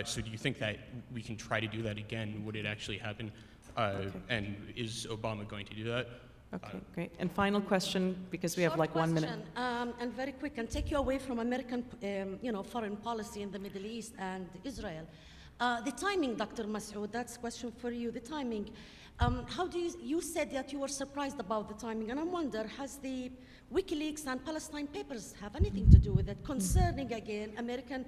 So do you think that we can try to do that again? Would it actually happen? Okay. And is Obama going to do that? Okay, great. And final question, because we have like 1 minute. And very quick, and take you away from American, foreign policy in the Middle East and Israel. The timing, Dr. Masoud, that's a question for you. The timing. How do you said that you were surprised about the timing, and I wonder, has the WikiLeaks and Palestine papers have anything to do with it, concerning, again, American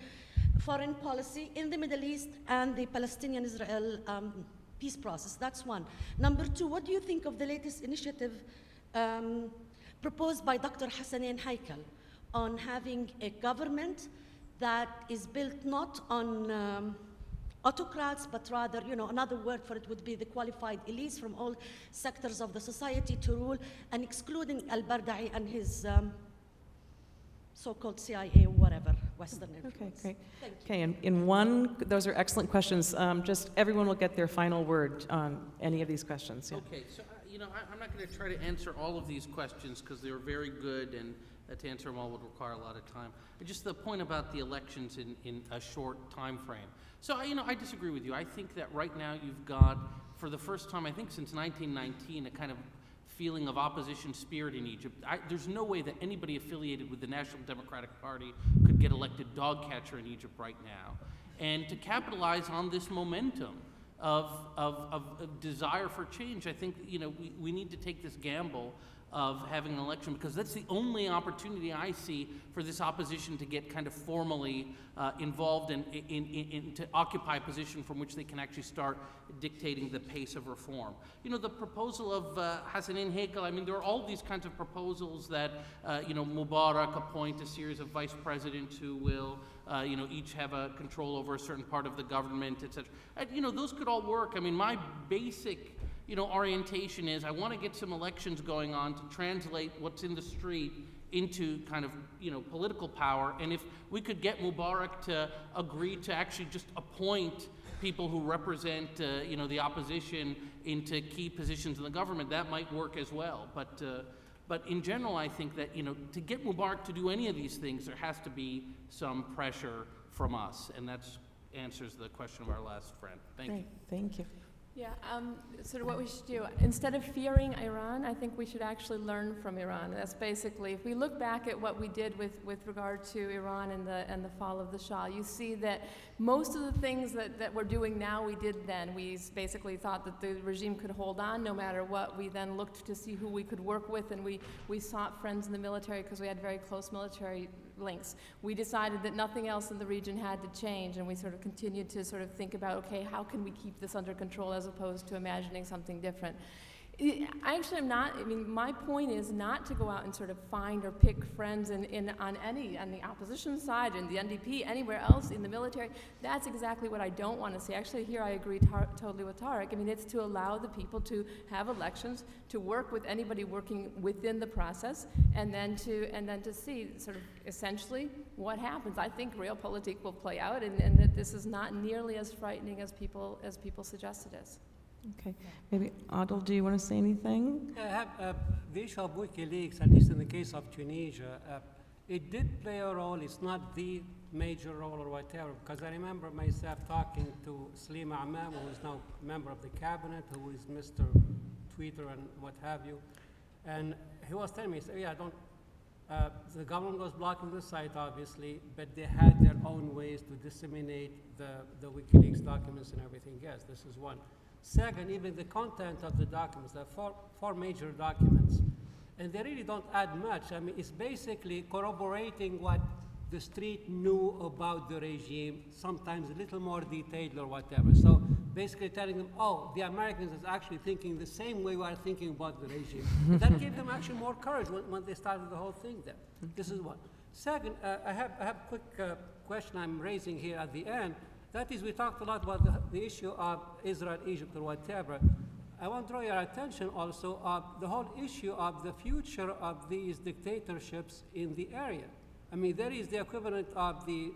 foreign policy in the Middle East and the Palestinian-Israel peace process? That's one. Number two, what do you think of the latest initiative proposed by Dr. Hassanein Haikal on having a government that is built not on autocrats, but rather, another word for it would be the qualified elites from all sectors of the society to rule, and excluding al-Barda'i and his so-called CIA, whatever, Western influence. Okay, great. Okay, in one, those are excellent questions. Just everyone will get their final word on any of these questions. Yeah. Okay, so I'm not going to try to answer all of these questions because they're very good, and to answer them all would require a lot of time. Just the point about the elections in a short time frame. So, I disagree with you. I think that right now you've got, for the first time, I think since 1919, a kind of feeling of opposition spirit in Egypt. There's no way that anybody affiliated with the National Democratic Party could get elected dog catcher in Egypt right now. And to capitalize on this momentum of desire for change, I think we need to take this gamble of having an election, because that's the only opportunity I see for this opposition to get kind of formally involved and to occupy a position from which they can actually start dictating the pace of reform. The proposal of Hassanin Hakel, I mean, there are all these kinds of proposals that, Mubarak appoint a series of vice presidents who will, each have a control over a certain part of the government, etc. Those could all work. I mean, my basic orientation is I want to get some elections going on to translate what's in the street into kind of, political power. And if we could get Mubarak to agree to actually just appoint people who represent, the opposition into key positions in the government, that might work as well. But in general, I think that, to get Mubarak to do any of these things, there has to be some pressure from us. And that answers the question of our last friend. Thank you. Thank you. Yeah, sort of what we should do, instead of fearing Iran, I think we should actually learn from Iran. That's basically, if we look back at what we did with regard to Iran and the fall of the Shah, you see that most of the things that we're doing now, we did then. We basically thought that the regime could hold on no matter what. We then looked to see who we could work with, and we sought friends in the military because we had very close military links. We decided that nothing else in the region had to change, and we sort of continued to sort of think about, okay, how can we keep this under control as opposed to imagining something different. I actually am not, my point is not to go out and sort of find or pick friends on the opposition side, in the NDP, anywhere else, in the military. That's exactly what I don't want to see. Actually, here I agree totally with Tarek. It's to allow the people to have elections, to work with anybody working within the process, and then to see sort of essentially what happens. I think realpolitik will play out, and that this is not nearly as frightening as people suggest it is. Okay, maybe Adel, do you want to say anything? The issue of WikiLeaks, at least in the case of Tunisia, it did play a role. It's not the major role or whatever, because I remember myself talking to Slim Amam, who is now a member of the cabinet, who is Mr. Twitter and what have you, and he was telling me, the government was blocking the site, obviously, but they had their own ways to disseminate the WikiLeaks documents and everything else. This is one. Second, even the content of the documents, there are four major documents, and they really don't add much. It's basically corroborating what the street knew about the regime, sometimes a little more detailed or whatever. So basically telling them, oh, the Americans is actually thinking the same way we are thinking about the regime. That gave them actually more courage when they started the whole thing there. This is one. Second, I have a quick question I'm raising here at the end. That is, we talked a lot about the issue of Israel, Egypt, or whatever. I want to draw your attention also of the whole issue of the future of these dictatorships in the area. There is the equivalent of the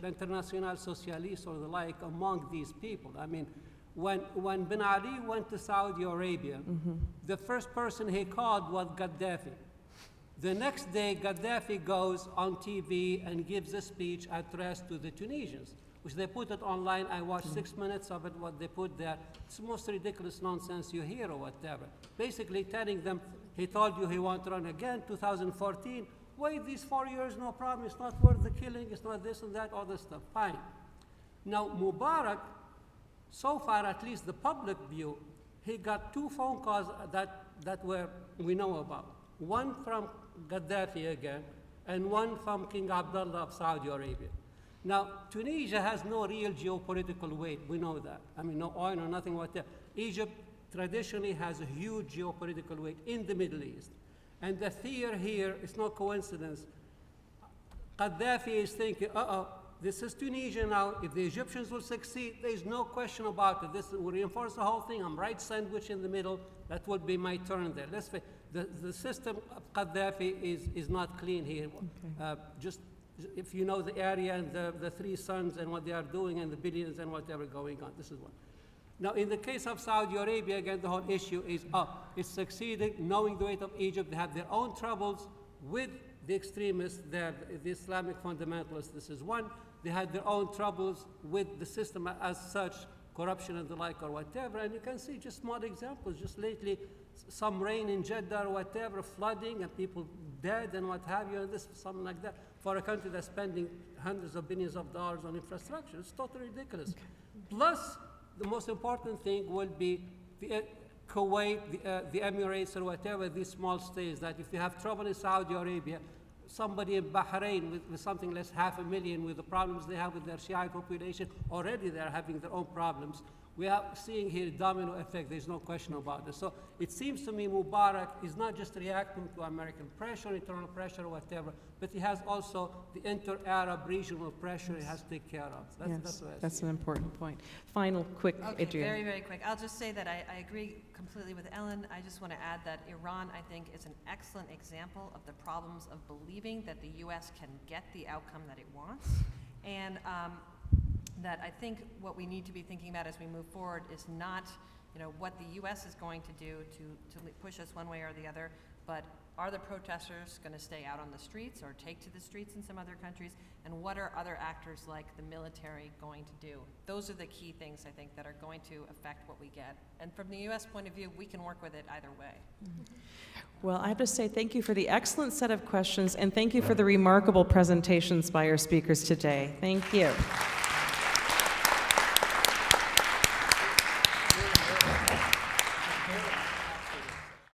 International Socialist or the like among these people. When Ben Ali went to Saudi Arabia, the first person he called was Gaddafi. The next day, Gaddafi goes on TV and gives a speech addressed to the Tunisians, which they put it online. I watched 6 minutes of it, what they put there. It's the most ridiculous nonsense you hear or whatever. Basically telling them, he told you he wants to run again, 2014. Wait, these 4 years, no problem. It's not worth the killing. It's not this and that, all this stuff. Fine. Now, Mubarak, so far, at least the public view, he got 2 phone calls that we know about. One from Gaddafi again, and one from King Abdullah of Saudi Arabia. Now, Tunisia has no real geopolitical weight. We know that. No oil or nothing like that. Egypt traditionally has a huge geopolitical weight in the Middle East. And the fear here is no coincidence. Gaddafi is thinking, this is Tunisia now. If the Egyptians will succeed, there's no question about it. This will reinforce the whole thing. I'm right sandwich in the middle. That would be my turn there. Let's say the system of Gaddafi is not clean here. Okay. Just if you know the area and the 3 sons and what they are doing and the billions and whatever going on. This is one. Now, in the case of Saudi Arabia, again, the whole issue is, it's succeeding, knowing the weight of Egypt. They have their own troubles with the extremists, the Islamic fundamentalists. This is one. They had their own troubles with the system as such, corruption and the like or whatever. And you can see just small examples. Just lately, some rain in Jeddah or whatever, flooding and people dead and what have you, and this, something like that. For a country that's spending hundreds of billions of dollars on infrastructure, it's totally ridiculous. Okay. Plus, the most important thing will be the Kuwait, the Emirates, or whatever, these small states, that if you have trouble in Saudi Arabia, somebody in Bahrain with something less 500,000, with the problems they have with their Shiite population, already they're having their own problems. We are seeing here a domino effect, there's no question about this. So it seems to me Mubarak is not just reacting to American pressure, internal pressure, or whatever, but he has also the inter-Arab regional pressure he has to take care of. That's an important point. Final, quick, Okay, Adria. very, very quick. I'll just say that I agree completely with Ellen. I just want to add that Iran, I think, is an excellent example of the problems of believing that the U.S. can get the outcome that it wants. And that I think what we need to be thinking about as we move forward is not, what the U.S. is going to do to push us one way or the other, but are the protesters going to stay out on the streets or take to the streets in some other countries? And what are other actors like the military going to do? Those are the key things, I think, that are going to affect what we get. And from the U.S. point of view, we can work with it either way. Well, I have to say thank you for the excellent set of questions, and thank you for the remarkable presentations by our speakers today. Thank you.